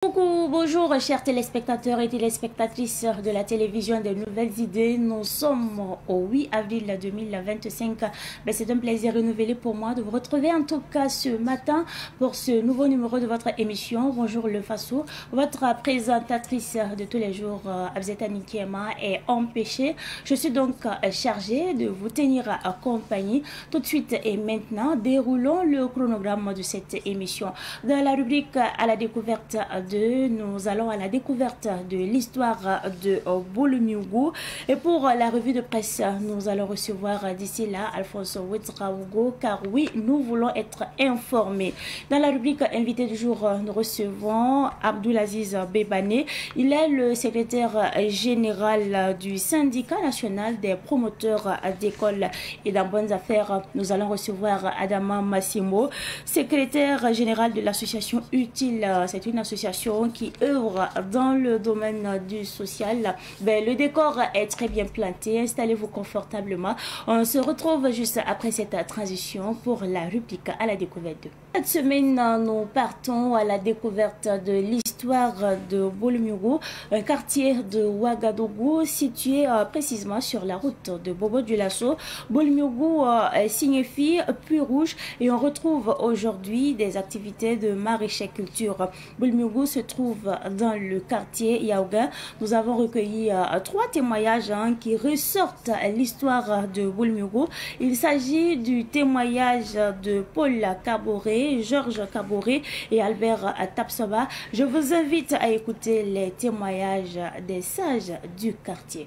Coucou, bonjour chers téléspectateurs et téléspectatrices de la télévision des Nouvelles Idées. Nous sommes au 8 avril 2025. C'est un plaisir renouvelé pour moi de vous retrouver en tout cas ce matin pour ce nouveau numéro de votre émission. Bonjour le Faso, votre présentatrice de tous les jours, Abzeta Nikiema, est empêchée. Je suis donc chargée de vous tenir compagnie. Tout de suite et maintenant, déroulons le chronogramme de cette émission. Dans la rubrique à la découverte nous allons à la découverte de l'histoire de Boulmiougu. Et pour la revue de presse, nous allons recevoir d'ici là Alphonse Ouedraogo, car oui, nous voulons être informés. Dans la rubrique invité du jour, nous recevons Abdoulaziz Bebane. Il est le secrétaire général du syndicat national des promoteurs d'écoles et dans bonnes affaires. Nous allons recevoir Adama Massimo, secrétaire général de l'association Utile. C'est une association qui œuvre dans le domaine du social. Le décor est très bien planté. Installez-vous confortablement. On se retrouve juste après cette transition pour la rubrique à la découverte. Cette semaine, nous partons à la découverte de l'histoire de Boulmiougu, un quartier de Ouagadougou situé précisément sur la route de Bobo-Dioulasso. Boulmiougu signifie puits rouge et on retrouve aujourd'hui des activités de maraîchère-culture. Boulmiougu se trouve dans le quartier Yaouguin. Nous avons recueilli 3 témoignages qui ressortent l'histoire de Boulmiougu. Il s'agit du témoignage de Paul Kaboré, Georges Kaboré et Albert Tapsoba. Je vous invite à écouter les témoignages des sages du quartier.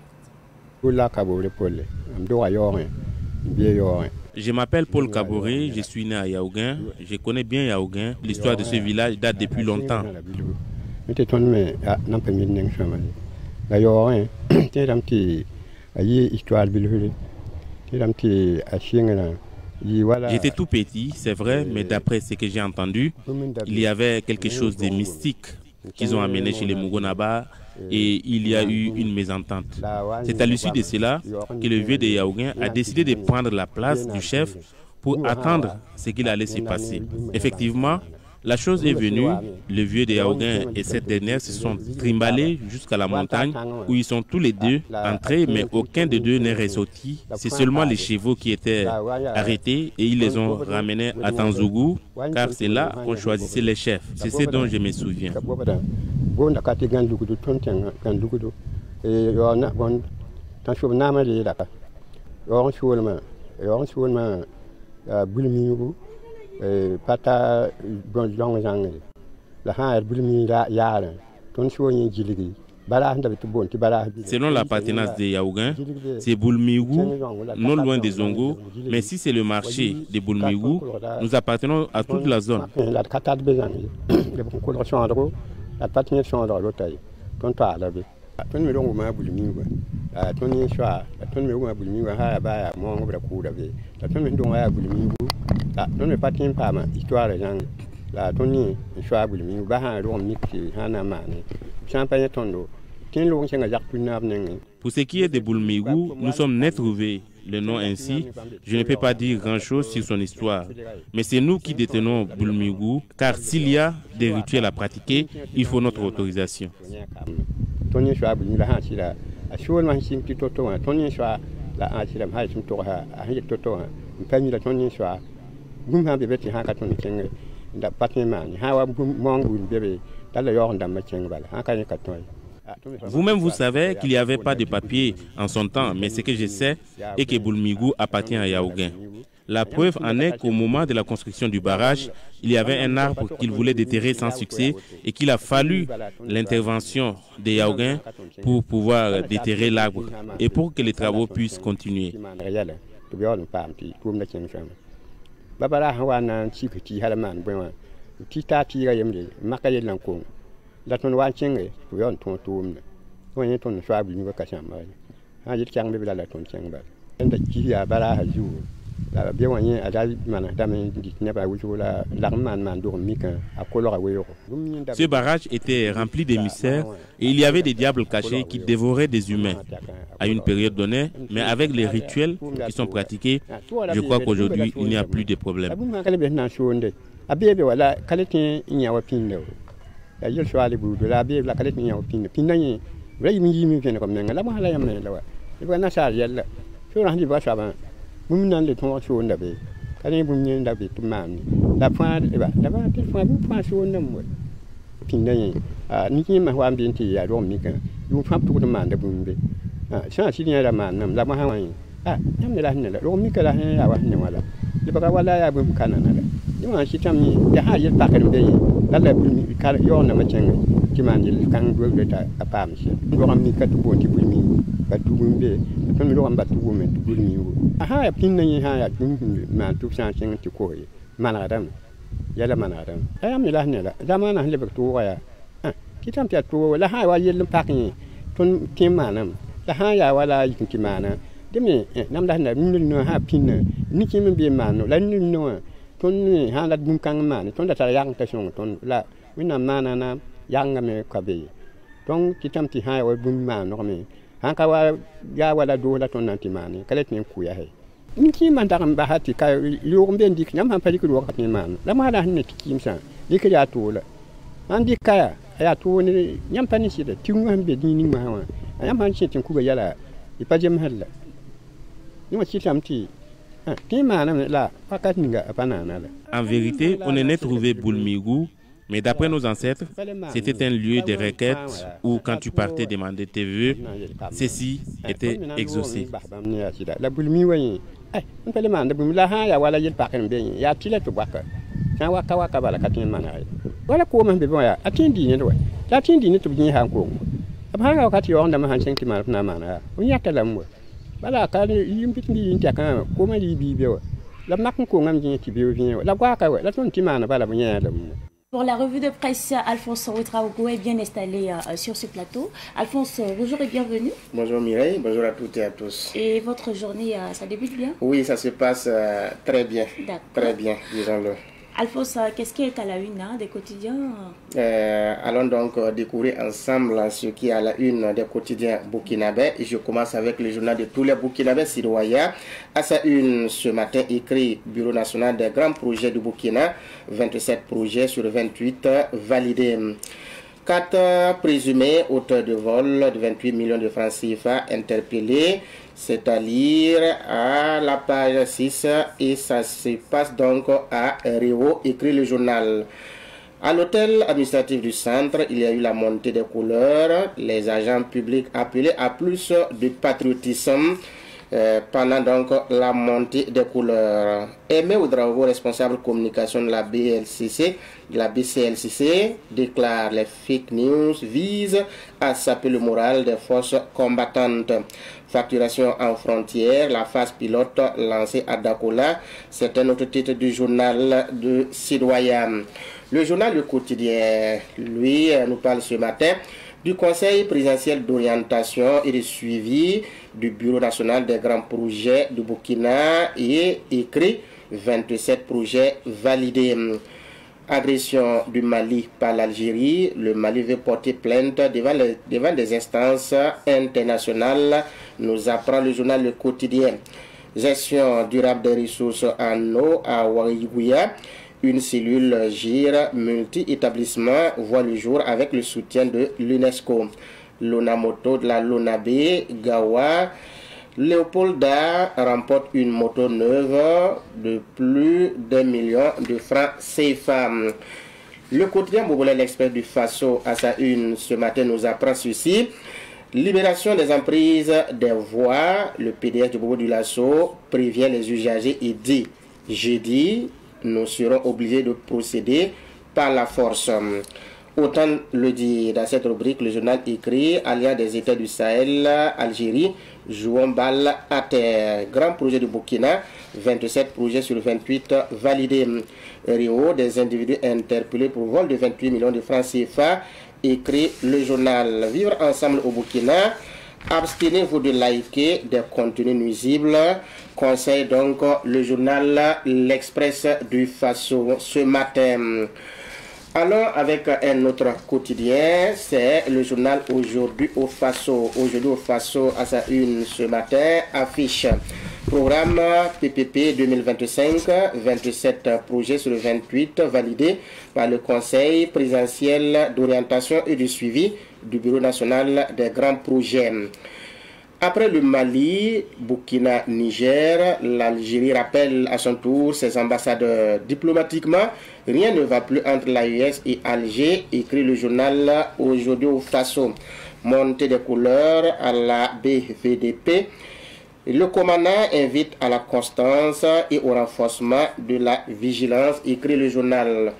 Je m'appelle Paul Kaboré, je suis né à Yaouguin. Je connais bien Yaouguin. L'histoire de ce village date depuis longtemps. J'étais tout petit, c'est vrai, mais d'après ce que j'ai entendu, il y avait quelque chose de mystique qu'ils ont amené chez les Mugonaba et il y a eu une mésentente. C'est à l'issue de cela que le vieux de Yaouguin a décidé de prendre la place du chef pour attendre ce qu'il allait se passer. Effectivement, la chose est venue, le vieux de Yaouguin et cette dernière se sont trimballés jusqu'à la montagne où ils sont tous les deux entrés, mais aucun des deux n'est ressorti. C'est seulement les chevaux qui étaient arrêtés et ils les ont ramenés à Tanzougou, car c'est là qu'on choisissait les chefs. C'est ce dont je me souviens. Selon l'appartenance de Yaouguin, c'est Boulmiougu, non loin des Zongo, mais si c'est le marché de Boulmiougu, nous appartenons à toute la zone. Pour ce qui est de Boulmiougu, nous sommes nés trouvés. Le nom ainsi, je ne peux pas dire grand-chose sur son histoire. Mais c'est nous qui détenons Boulmiougu, car s'il y a des rituels à pratiquer, il faut notre autorisation. Vous-même, vous savez qu'il n'y avait pas de papier en son temps, mais ce que je sais est que Boulmiougu appartient à Yaouguin. La preuve en est qu'au moment de la construction du barrage, il y avait un arbre qu'il voulait déterrer sans succès et qu'il a fallu l'intervention des Yaouguins pour pouvoir déterrer l'arbre et pour que les travaux puissent continuer. Ce barrage était rempli d'émissaires et il y avait des diables cachés qui dévoraient des humains à une période donnée, mais avec les rituels qui sont pratiqués, je crois qu'aujourd'hui il n'y a plus de problème. yel so ali bu la be la kalet ni yaw pin nañi ray mi yimi ken ko men la ma la yam la wa ba na sa yel so ran di ba sa ba mu nan le ton so ndabe kani bu nyen ndabe tu man la fa ba la ba ti fa bu fa so ndam pin nañi ni ki ma wa bi ti ya ro mi kan yu fa tu de man da bu be sa si ni la man nam la ma ha wa nyam la ne la ro mi ka la ne ya wa ne wala le ba wala ya bu kana na la ni ma si tam ni ya ha yel pa ka be la la bu mi ka yo na ma chen ki man yel kan do de ta apam si do am ni ka tu bo ti bu mi ka tu bu be to mi do am ba tu bu me tu bu mi wo ya pin ni ya tu ma tu sa chen ti ko yi mana dam ya la mana dam ya mi la ne la da ma na le ba tu ya ki tam ta tu la ha wa yel pa ni ton ti ma nam la ha ya wala yi ki ma na demi nam da na no ha pin ni ki mi be ma no la ni no ton ni ha la dum kan ma ni ton da ta yang ta song ton la wi na ma na yang me ka be ton ki tam ti ha wa bum ma no me ha ka wa ya wala do la ton nanti ma ni kala tin ku ya he ni ki man da ba ha ti ka yo mbe ndik nyam ha pa di ku ka ni ma la ma da ni ki kim sa di ka ya to la an di ka ya to ni nyam pa ni si da ti ngwa mbe di ni ma wa nyam ha chi tin ku ga ya la i pa jem hal En vérité, on n'est trouvé Boulmigou, mais d'après nos ancêtres, c'était un lieu de requête où quand tu partais demander tes vœux, ceux-ci étaient exaucés. Bala ka yim pitni inta kan ko ma li bi bewa la mak ko ngam jini ti bewa la gwa ka la ton ti mana bala bunya la. Pour la revue de presse, Alphonse Ouedraogo est bien installé sur ce plateau. Alphonse, bonjour et bienvenue. Bonjour Mireille, bonjour à toutes et à tous. Et votre journée, ça débute bien? Oui, ça se passe très bien. D'accord. Très bien, disons-le. Alphonse, qu'est-ce qui est à la une des quotidiens? Allons donc découvrir ensemble ce qui est à la une des quotidiens burkinabés. Je commence avec le journal de tous les burkinabés Sidoaya. À sa une ce matin, écrit Bureau national des grands projets du Burkina, 27 projets sur 28 validés. 4 présumés auteurs de vol de 28 millions de francs CFA interpellés. C'est à lire à la page 6 et ça se passe donc à Réo, écrit le journal. À l'hôtel administratif du centre, il y a eu la montée des couleurs, les agents publics appelés à plus de patriotisme pendant donc la montée des couleurs. Aimé Ouedraogo, responsable communication de la BCLCC, déclare les fake news visent à saper le moral des forces combattantes. Facturation en frontière, la phase pilote lancée à Dakola, c'est un autre titre du journal de Sidoaya. Le journal Le Quotidien, lui, nous parle ce matin du Conseil présidentiel d'orientation et de suivi du Bureau national des grands projets du Burkina et écrit 27 projets validés. Agression du Mali par l'Algérie, le Mali veut porter plainte devant des instances internationales, nous apprend le journal Le Quotidien. Gestion durable des ressources en eau à Ouarigouya. Une cellule GIR multi-établissement voit le jour avec le soutien de l'UNESCO. L'Onamoto de la Lonabé, Gawa, Léopolda remporte une moto neuve de plus d'1 million de francs CFA. Le quotidien Bobolé l'Express du Faso à sa une ce matin nous apprend ceci. Libération des emprises des voies. Le PDS de Bobo du Lasso prévient les usagers et dit jeudi, nous serons obligés de procéder par la force. Autant le dit dans cette rubrique, le journal écrit Alliance des États du Sahel, Algérie, jouons balle à terre. Grand projet du Burkina, 27 projets sur 28 validés. Rio, des individus interpellés pour vol de 28 millions de francs CFA, écrit le journal. Vivre ensemble au Burkina. Abstenez-vous de liker des contenus nuisibles, conseille donc le journal L'Express du Faso ce matin. Alors avec un autre quotidien, c'est le journal Aujourd'hui au Faso. Aujourd'hui au Faso à sa une ce matin affiche programme PPP 2025, 27 projets sur 28 validés par le Conseil présidentiel d'orientation et de suivi du Bureau national des grands projets. Après le Mali, Burkina, Niger, l'Algérie rappelle à son tour ses ambassadeurs diplomatiquement. Rien ne va plus entre l'AES et Alger, écrit le journal Aujourd'hui au Faso. Montée des couleurs à la BVDP. Le commandant invite à la constance et au renforcement de la vigilance, écrit le journal.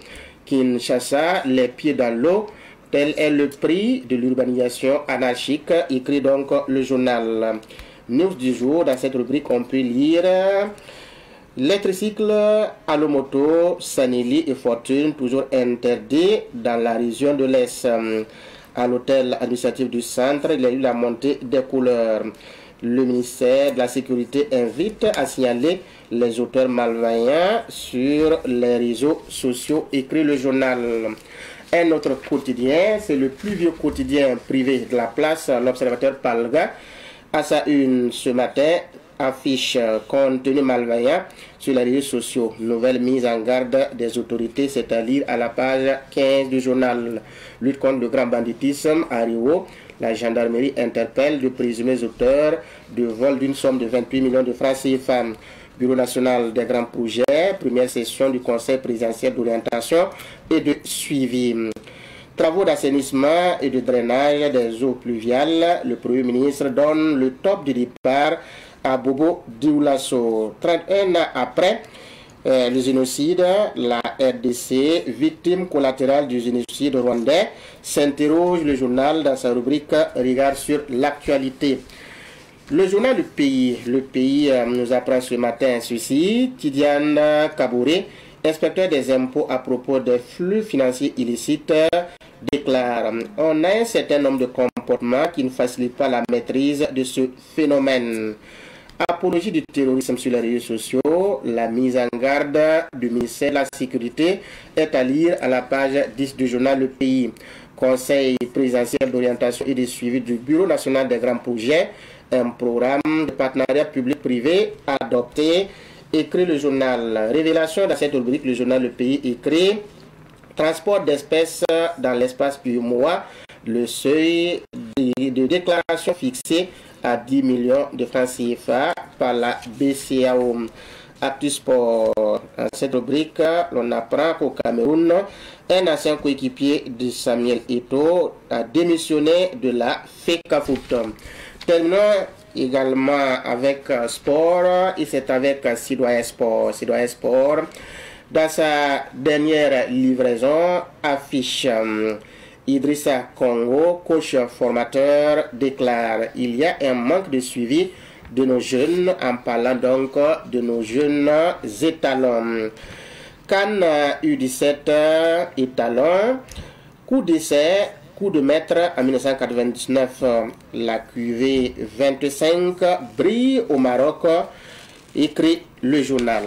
Kinshasa, les pieds dans l'eau. Tel est le prix de l'urbanisation anarchique, écrit donc le journal. News du jour, dans cette rubrique, on peut lire les tricycles, Alomoto, Sanili et Fortune, toujours interdits dans la région de l'Est. À l'hôtel administratif du centre, il y a eu la montée des couleurs. Le ministère de la Sécurité invite à signaler les auteurs malveillants sur les réseaux sociaux, écrit le journal. Un autre quotidien, c'est le plus vieux quotidien privé de la place, l'Observateur Palga. À sa une ce matin, affiche contenu malveillant sur les réseaux sociaux. Nouvelle mise en garde des autorités, c'est à lire à la page 15 du journal. Lutte contre le grand banditisme à Rio. La gendarmerie interpelle de présumés auteurs de vol d'une somme de 28 millions de francs CFA. Bureau national des grands projets, première session du Conseil présidentiel d'orientation et de suivi. Travaux d'assainissement et de drainage des eaux pluviales. Le Premier ministre donne le top du départ à Bobo Dioulasso. 31 ans après le génocide, la RDC, victime collatérale du génocide rwandais, s'interroge le journal dans sa rubrique Regard sur l'actualité. Le journal Le Pays nous apprend ce matin ceci. Tidiane Kabouré, inspecteur des impôts à propos des flux financiers illicites, déclare: on a un certain nombre de comportements qui ne facilitent pas la maîtrise de ce phénomène. Apologie du terrorisme sur les réseaux sociaux, la mise en garde du ministère de la Sécurité est à lire à la page 10 du journal Le Pays. Conseil présidentiel d'orientation et de suivi du Bureau national des grands projets, un programme de partenariat public-privé adopté, écrit le journal. Révélation dans cette rubrique, le journal Le Pays écrit: transport d'espèces dans l'espace UMOA, le seuil de déclaration fixé à 10 millions de francs CFA par la BCAO. Actu Sport. Dans cette rubrique, l'on apprend qu'au Cameroun, un ancien coéquipier de Samuel Eto'o a démissionné de la FECAFOOT. Terminons également avec sport, et c'est avec Citoyen Sport. Citoyen Sport, dans sa dernière livraison, affiche Idrissa Congo, coach formateur, déclare: il y a un manque de suivi de nos jeunes, en parlant donc de nos jeunes étalons. Cannes U17 étalons, coup d'essai, coup de maître en 1999, la QV 25 brille au Maroc, écrit le journal.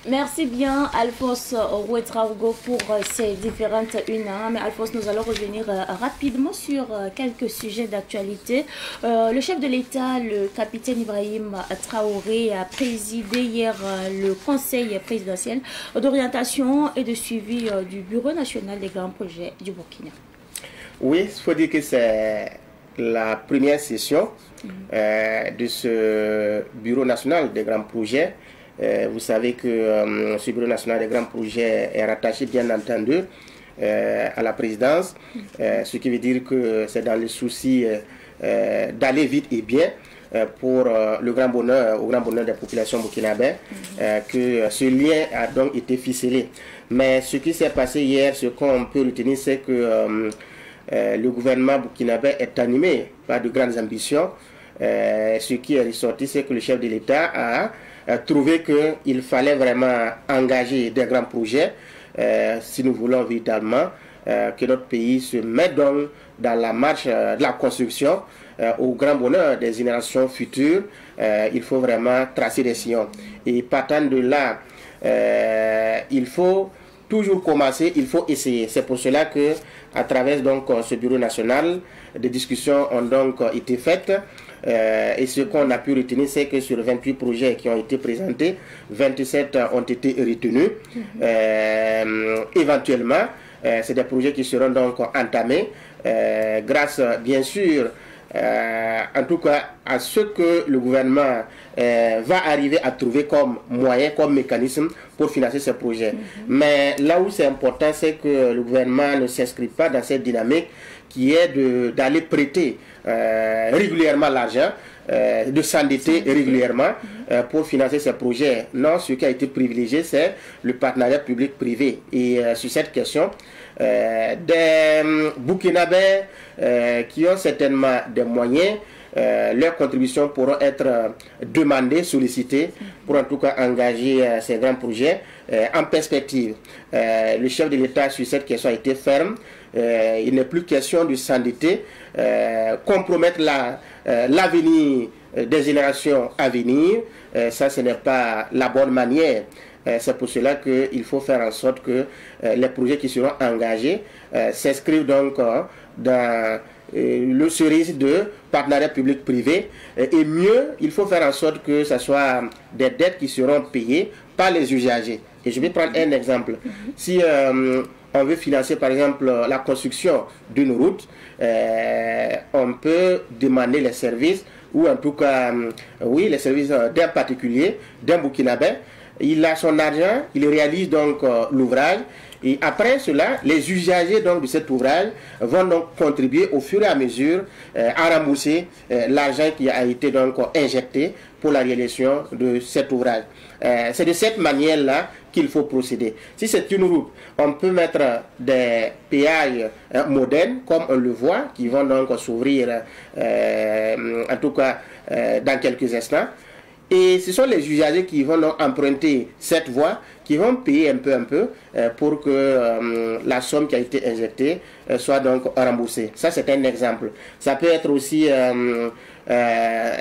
Merci bien Alphonse Ouedraogo pour ces différentes unes. Mais Alphonse, nous allons revenir rapidement sur quelques sujets d'actualité. Le chef de l'État, le capitaine Ibrahim Traoré, a présidé hier le Conseil présidentiel d'orientation et de suivi du Bureau national des grands projets du Burkina. Oui, il faut dire que c'est la première session de ce Bureau national des grands projets. Vous savez que ce Bureau national des grands projets est rattaché bien entendu à la présidence, ce qui veut dire que c'est dans le souci d'aller vite et bien pour le grand bonheur, au grand bonheur des populations burkinabées, que ce lien a donc été ficelé. Mais ce qui s'est passé hier, ce qu'on peut retenir, c'est que le gouvernement burkinabé est animé par de grandes ambitions. Ce qui est ressorti, c'est que le chef de l'État a trouvé qu'il fallait vraiment engager des grands projets si nous voulons véritablement que notre pays se mette donc dans la marche de la construction au grand bonheur des générations futures. Il faut vraiment tracer des sillons. Et partant de là, il faut toujours commencer, il faut essayer. C'est pour cela que, à travers donc ce bureau national, des discussions ont donc été faites Et ce qu'on a pu retenir, c'est que sur 28 projets qui ont été présentés, 27 ont été retenus. Éventuellement, c'est des projets qui seront donc entamés grâce, bien sûr, en tout cas à ce que le gouvernement va arriver à trouver comme moyen, comme mécanisme pour financer ces projets. Mais là où c'est important, c'est que le gouvernement ne s'inscrit pas dans cette dynamique qui est d'aller prêter régulièrement l'argent, de s'endetter régulièrement pour financer ces projets. Non, ce qui a été privilégié, c'est le partenariat public-privé. Et sur cette question, des Burkinabés qui ont certainement des moyens, leurs contributions pourront être demandées, sollicitées pour en tout cas engager ces grands projets en perspective. Le chef de l'État sur cette question a été ferme. Il n'est plus question de s'endetter, compromettre l'avenir des générations à venir. Ça, ce n'est pas la bonne manière. C'est pour cela qu'il faut faire en sorte que les projets qui seront engagés s'inscrivent donc dans le cerise de partenariat public-privé. Et mieux, il faut faire en sorte que ce soit des dettes qui seront payées par les usagers. Et je vais prendre un exemple. Si on veut financer par exemple la construction d'une route, on peut demander les services, ou en tout cas, oui, les services d'un particulier, d'un Burkinabé. Il a son argent, il réalise donc l'ouvrage, et après cela, les usagers donc de cet ouvrage vont donc contribuer au fur et à mesure à rembourser l'argent qui a été donc injecté pour la réalisation de cet ouvrage. C'est de cette manière-là qu'il faut procéder. Si c'est une route, on peut mettre des péages modernes, comme on le voit, qui vont donc s'ouvrir, en tout cas, dans quelques instants. Et ce sont les usagers qui vont donc emprunter cette voie, qui vont payer un peu pour que la somme qui a été injectée soit donc remboursée. Ça, c'est un exemple. Ça peut être aussi un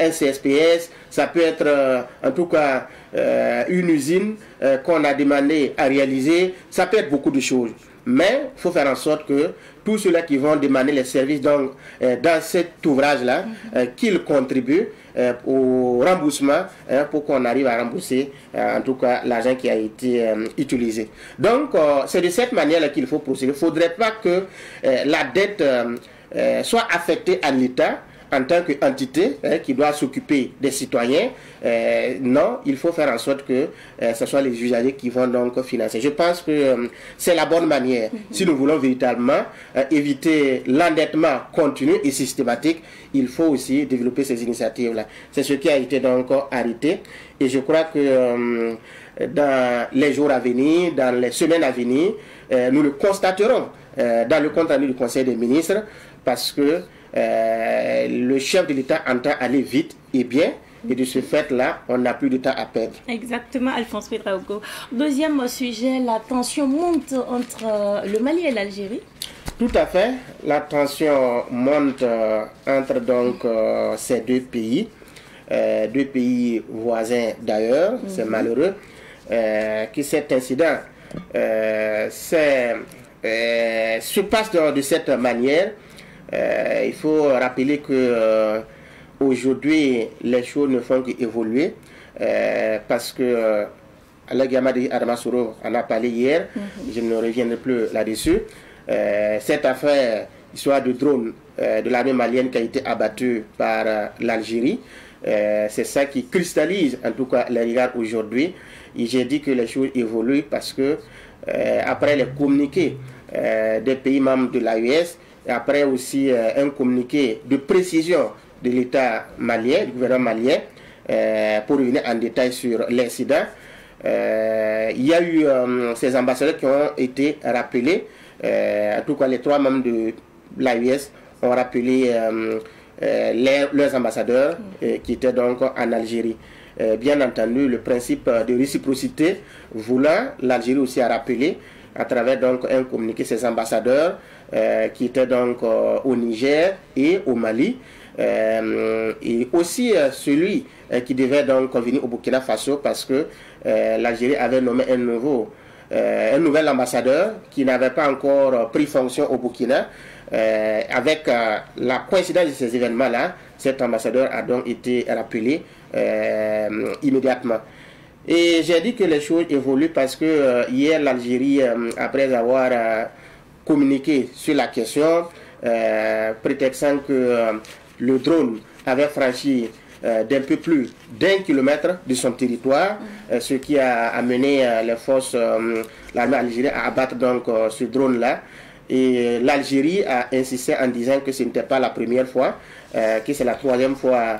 CSPS, ça peut être en tout cas une usine qu'on a demandé à réaliser, ça peut être beaucoup de choses. Mais il faut faire en sorte que tous ceux-là qui vont demander les services donc, dans cet ouvrage-là, qu'ils contribuent au remboursement pour qu'on arrive à rembourser en tout cas l'argent qui a été utilisé. Donc c'est de cette manière-là qu'il faut procéder. Il ne faudrait pas que la dette soit affectée à l'État en tant qu'entité qui doit s'occuper des citoyens. Non, il faut faire en sorte que ce soit les usagers qui vont donc financer. Je pense que c'est la bonne manière. Si nous voulons véritablement éviter l'endettement continu et systématique, il faut aussi développer ces initiatives-là. C'est ce qui a été donc arrêté. Et je crois que dans les jours à venir, dans les semaines à venir, nous le constaterons dans le compte rendu du Conseil des ministres, parce que le chef de l'État entend aller vite et bien, et de ce fait-là, on n'a plus de temps à perdre. Exactement, Alphonse Pedraogo. Deuxième sujet, la tension monte entre le Mali et l'Algérie. Tout à fait, la tension monte entre donc ces deux pays voisins d'ailleurs. C'est malheureux que cet incident se passe de cette manière. Il faut rappeler que aujourd'hui les choses ne font qu'évoluer parce que Alain Gamadi Adamasouro en a parlé hier. Je ne reviendrai plus là-dessus. Cette affaire, histoire de drone de l'armée malienne qui a été abattue par l'Algérie, c'est ça qui cristallise en tout cas les regards aujourd'hui. Et j'ai dit que les choses évoluent parce que après les communiqués des pays membres de l'AES, et après aussi un communiqué de précision de l'État malien, du gouvernement malien, pour revenir en détail sur l'incident. Il y a eu ces ambassadeurs qui ont été rappelés, en tout cas les 3 membres de l'AES ont rappelé leurs ambassadeurs qui étaient donc en Algérie. Bien entendu, le principe de réciprocité voulant, l'Algérie aussi a rappelé à travers donc un communiqué ses ambassadeurs qui étaient donc au Niger et au Mali, et aussi celui qui devait donc venir au Burkina Faso parce que l'Algérie avait nommé un nouvel ambassadeur qui n'avait pas encore pris fonction au Burkina. Avec la coïncidence de ces événements-là, cet ambassadeur a donc été rappelé immédiatement. Et j'ai dit que les choses évoluent parce que hier, l'Algérie, après avoir communiqué sur la question, prétextant que le drone avait franchi d'un peu plus d'1 kilomètre de son territoire, ce qui a amené les forces, l'armée algérienne à abattre donc ce drone-là. Et l'Algérie a insisté en disant que ce n'était pas la première fois, que c'est la 3e fois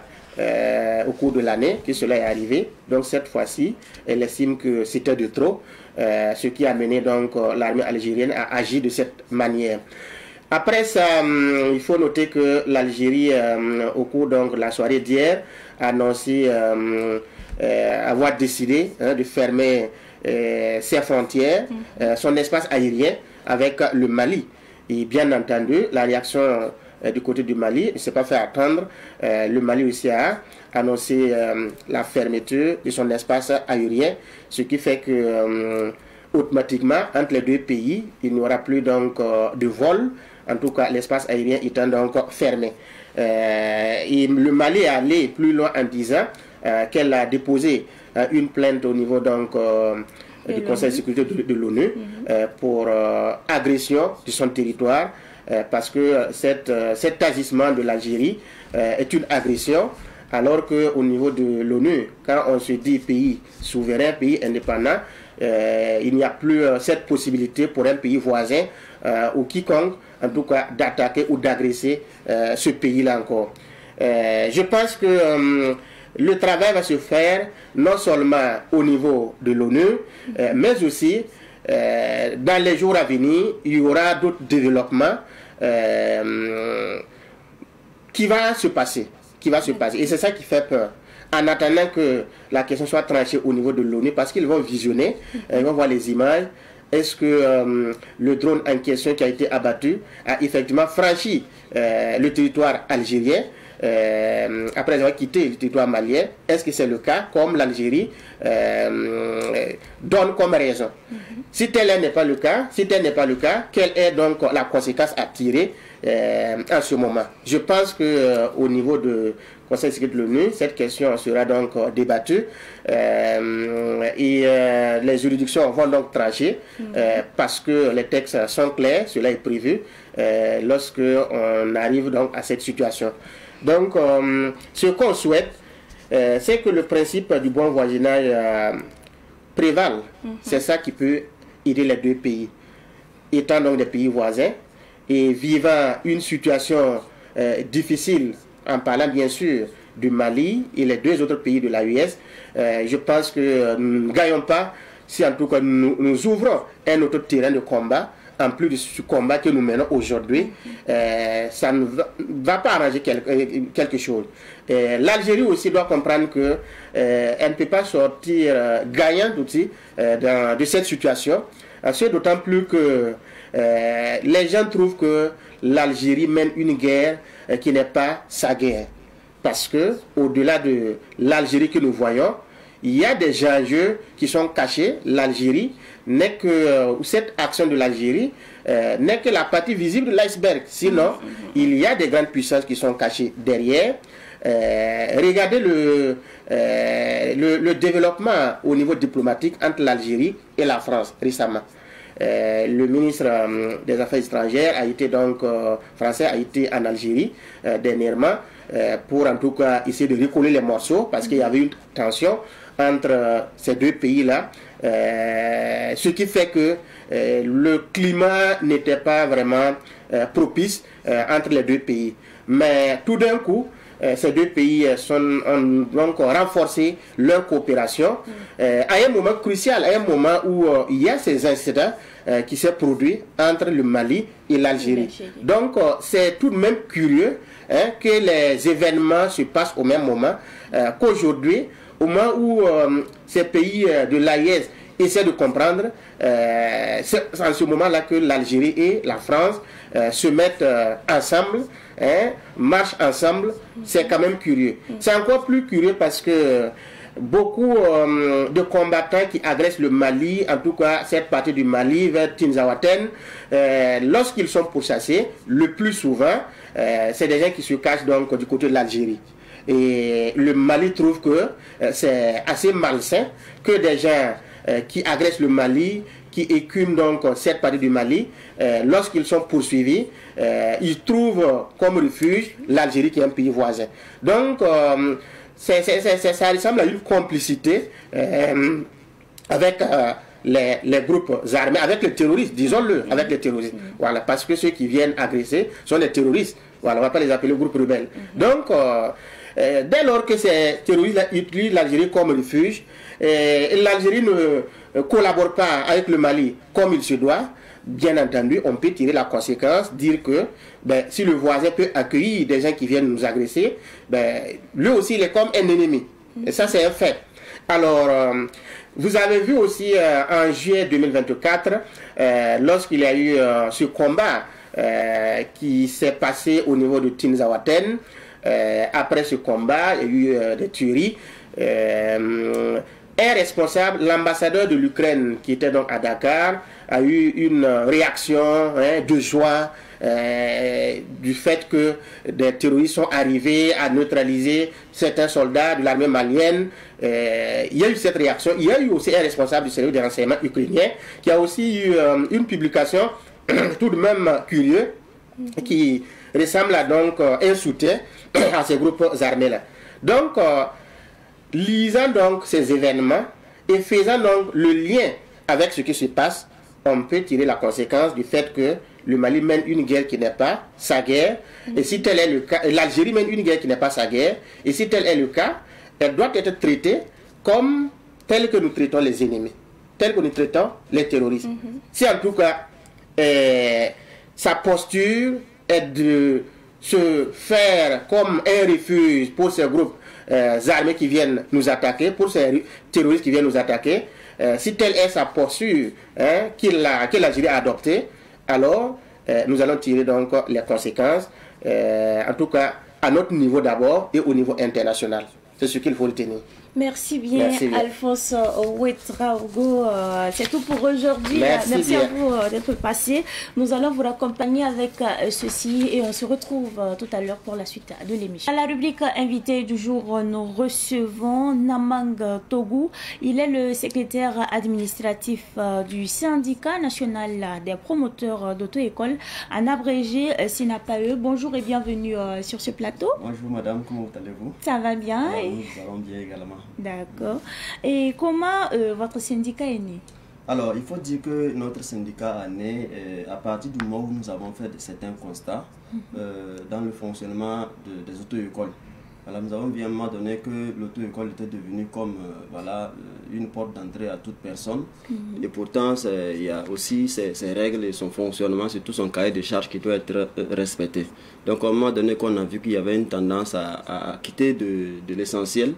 au cours de l'année que cela est arrivé. Donc cette fois-ci, elle estime que c'était de trop, ce qui a amené donc l'armée algérienne à agir de cette manière. Après ça, il faut noter que l'Algérie, au cours donc, de la soirée d'hier, a annoncé avoir décidé de fermer ses frontières, son espace aérien avec le Mali. Et bien entendu, la réaction du côté du Mali ne s'est pas fait attendre. Le Mali aussi a annoncé la fermeture de son espace aérien, ce qui fait que automatiquement, entre les deux pays, il n'y aura plus donc de vol. En tout cas, l'espace aérien étant donc fermé. Et le Mali est allé plus loin en disant qu'elle a déposé une plainte au niveau donc, du Conseil de sécurité de l'ONU pour agression de son territoire, parce que cet agissement de l'Algérie est une agression, alors qu'au niveau de l'ONU, quand on se dit pays souverain, pays indépendant, il n'y a plus cette possibilité pour un pays voisin ou quiconque, en tout cas, d'attaquer ou d'agresser ce pays-là encore. Je pense que le travail va se faire non seulement au niveau de l'ONU, mais aussi dans les jours à venir, il y aura d'autres développements qui va se passer. Et c'est ça qui fait peur. En attendant que la question soit tranchée au niveau de l'ONU, parce qu'ils vont visionner, ils vont voir les images. Est-ce que le drone en question qui a été abattu a effectivement franchi le territoire algérien après avoir quitté le territoire malien? Est-ce que c'est le cas, comme l'Algérie donne comme raison? Si tel n'est pas le cas, quelle est donc la conséquence à tirer en ce moment? Je pense que au niveau de Conseil de sécurité de l'ONU, cette question sera donc débattue et les juridictions vont donc trancher parce que les textes sont clairs, cela est prévu lorsque on arrive donc à cette situation. Donc, ce qu'on souhaite, c'est que le principe du bon voisinage prévale. C'est ça qui peut aider les deux pays, étant donc des pays voisins et vivant une situation difficile, en parlant bien sûr du Mali et les deux autres pays de l'AES. Je pense que nous ne gagnons pas si en tout cas nous ouvrons un autre terrain de combat, en plus de ce combat que nous menons aujourd'hui. Ça ne va pas arranger quelque chose. L'Algérie aussi doit comprendre que elle ne peut pas sortir gagnante aussi de cette situation. C'est d'autant plus que les gens trouvent que l'Algérie mène une guerre qui n'est pas sa guerre. Parce que au-delà de l'Algérie que nous voyons, il y a des enjeux qui sont cachés. L'Algérie n'est que cette action de l'Algérie n'est que la partie visible de l'iceberg. Sinon, il y a des grandes puissances qui sont cachées derrière. Regardez le développement au niveau diplomatique entre l'Algérie et la France récemment. Le ministre des Affaires étrangères a été donc français a été en Algérie dernièrement pour en tout cas essayer de recoller les morceaux parce qu'il y avait une tension entre ces deux pays-là, ce qui fait que le climat n'était pas vraiment propice entre les deux pays. Mais tout d'un coup, ces deux pays ont donc renforcé leur coopération à un moment crucial, à un moment où il y a ces incidents qui s'est produit entre le Mali et l'Algérie. Donc c'est tout de même curieux que les événements se passent au même moment qu'aujourd'hui, au moment où ces pays de l'AES essaient de comprendre, c'est en ce moment-là que l'Algérie et la France se mettent ensemble, marchent ensemble. C'est quand même curieux. C'est encore plus curieux parce que beaucoup de combattants qui agressent le Mali, en tout cas cette partie du Mali vers Tinzaouaten, lorsqu'ils sont pourchassés, le plus souvent, c'est des gens qui se cachent donc du côté de l'Algérie. Et le Mali trouve que c'est assez malsain que des gens qui agressent le Mali, qui écument donc cette partie du Mali, lorsqu'ils sont poursuivis, ils trouvent comme refuge l'Algérie qui est un pays voisin. Donc, ça ressemble à une complicité avec les groupes armés, avec les terroristes, disons-le, avec les terroristes. Voilà, parce que ceux qui viennent agresser sont des terroristes. Voilà, on ne va pas les appeler groupes rebelles. Donc, dès lors que ces terroristes utilisent l'Algérie comme refuge, l'Algérie ne collabore pas avec le Mali comme il se doit, bien entendu, on peut tirer la conséquence, dire que si le voisin peut accueillir des gens qui viennent nous agresser, lui aussi il est comme un ennemi. Et ça c'est un fait. Alors, vous avez vu aussi en juillet 2024, lorsqu'il y a eu ce combat qui s'est passé au niveau de Tinzaouaten, après ce combat, il y a eu des tueries. Un responsable, l'ambassadeur de l'Ukraine qui était donc à Dakar, a eu une réaction de joie du fait que des terroristes sont arrivés à neutraliser certains soldats de l'armée malienne. Il y a eu cette réaction. Il y a eu aussi un responsable du service des renseignements ukrainien qui a aussi eu une publication tout de même curieux qui ressemble à donc un soutien à ces groupes armés-là. Donc, lisant donc ces événements et faisant donc le lien avec ce qui se passe, on peut tirer la conséquence du fait que le Mali mène une guerre qui n'est pas sa guerre, et si tel est le cas, l'Algérie mène une guerre qui n'est pas sa guerre, et si tel est le cas, elle doit être traitée comme telle que nous traitons les ennemis, telle que nous traitons les terroristes. Si en tout cas, sa posture est de se faire comme un refuge pour ces groupes armés qui viennent nous attaquer, pour ces terroristes qui viennent nous attaquer, si telle est sa posture que l'Algérie a adoptée, alors nous allons tirer donc les conséquences, en tout cas à notre niveau d'abord et au niveau international. C'est ce qu'il faut retenir. Merci bien, Alphonse Ouedraogo. C'est tout pour aujourd'hui. Merci à vous d'être passé. Nous allons vous raccompagner avec ceci et on se retrouve tout à l'heure pour la suite de l'émission. À la rubrique invité du jour, nous recevons Namang Togou. Il est le secrétaire administratif du syndicat national des promoteurs d'auto-école, en abrégé SINAPAE. Bonjour et bienvenue sur ce plateau. Bonjour madame, comment allez-vous? Ça va bien? Nous allons bien également. D'accord. Et comment votre syndicat est né? Alors, il faut dire que notre syndicat est né à partir du moment où nous avons fait certains constats dans le fonctionnement des auto-écoles. Alors, nous avons vu à un moment donné que l'auto-école était devenue comme une porte d'entrée à toute personne. Et pourtant, il y a aussi ses règles et son fonctionnement, surtout son cahier de charges qui doit être respecté. Donc, à un moment donné, qu'on a vu qu'il y avait une tendance à quitter de l'essentiel.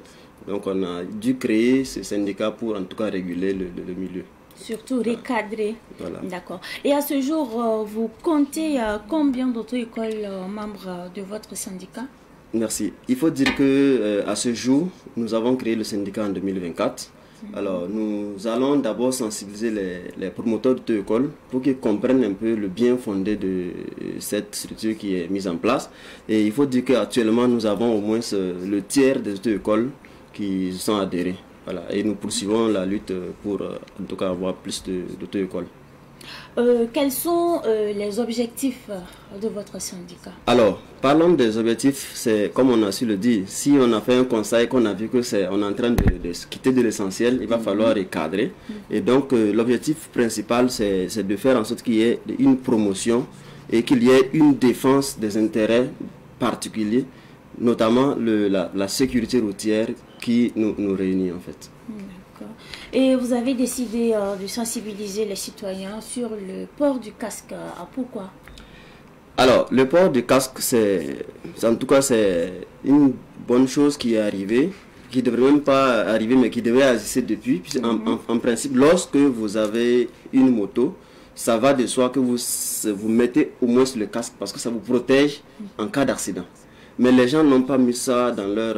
Donc on a dû créer ce syndicat pour en tout cas réguler le milieu. Surtout recadrer. Voilà. D'accord. Et à ce jour, vous comptez combien d'auto-écoles membres de votre syndicat? Merci. Il faut dire que à ce jour, nous avons créé le syndicat en 2024. Alors nous allons d'abord sensibiliser les promoteurs d'auto-école pour qu'ils comprennent un peu le bien fondé de cette structure qui est mise en place. Et il faut dire qu'actuellement nous avons au moins le tiers des auto-écoles qui sont adhérés. Voilà. Et nous poursuivons la lutte pour en tout cas avoir plus d'auto-écoles. Quels sont les objectifs de votre syndicat? Alors, parlons des objectifs. C'est comme on a su le dire, si on a fait un conseil, qu'on a vu que on est en train de quitter de l'essentiel, il va falloir recadrer. Et donc l'objectif principal, c'est de faire en sorte qu'il y ait une promotion et qu'il y ait une défense des intérêts particuliers, notamment la sécurité routière qui nous réunit en fait. D'accord. Et vous avez décidé de sensibiliser les citoyens sur le port du casque. Pourquoi? Alors, le port du casque, en tout cas, c'est une bonne chose qui est arrivée, qui ne devrait même pas arriver, mais qui devrait exister depuis. Puis en principe, lorsque vous avez une moto, ça va de soi que vous mettez au moins le casque parce que ça vous protège en cas d'accident. Mais les gens n'ont pas mis ça dans leur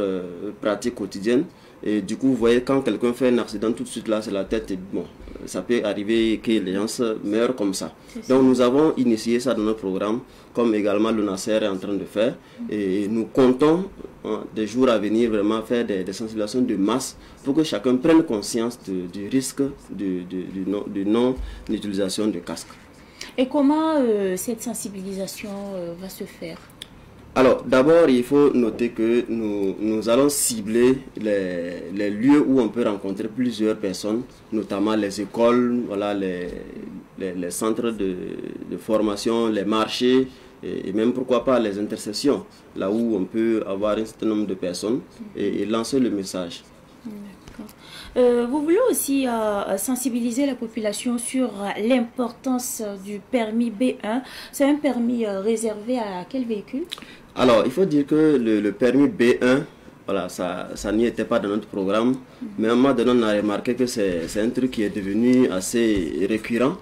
pratique quotidienne. Et du coup, vous voyez, quand quelqu'un fait un accident, tout de suite là, c'est la tête. Et bon, ça peut arriver que les gens meurent comme ça. Donc nous avons initié ça dans notre programme, comme également le Nasser est en train de faire. Et nous comptons des jours à venir vraiment faire des sensibilisations de masse pour que chacun prenne conscience du risque de non-utilisation de casque. Et comment cette sensibilisation va se faire? Alors, d'abord, il faut noter que nous allons cibler les lieux où on peut rencontrer plusieurs personnes, notamment les écoles, voilà, les centres de formation, les marchés, et même pourquoi pas les intersections, là où on peut avoir un certain nombre de personnes et lancer le message. Vous voulez aussi sensibiliser la population sur l'importance du permis B1. C'est un permis réservé à quel véhicule? Alors, il faut dire que le permis B1, voilà, ça n'y était pas dans notre programme, mais à un moment donné, on a remarqué que c'est un truc qui est devenu assez récurrent.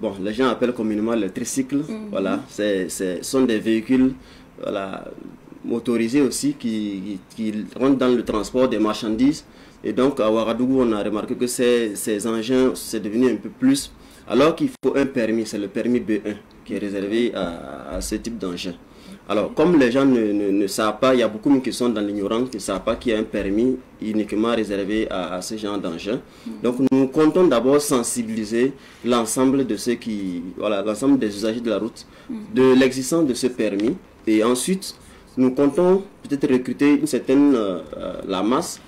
Bon, les gens appellent communément le tricycle. Voilà, ce sont des véhicules, voilà, motorisés aussi qui rentrent dans le transport des marchandises. Et donc à Ouagadougou, on a remarqué que ces engins, c'est devenu un peu plus, alors qu'il faut un permis, c'est le permis B1 qui est réservé à ce type d'engin. Alors, comme les gens ne savent pas, il y a beaucoup qui sont dans l'ignorance, qui ne savent pas qu'il y a un permis uniquement réservé à ce genre d'engin. Donc, nous comptons d'abord sensibiliser l'ensemble de ceux qui, voilà, l'ensemble des usagers de la route, de l'existence de ce permis. Et ensuite, nous comptons peut-être recruter une certaine, la masse,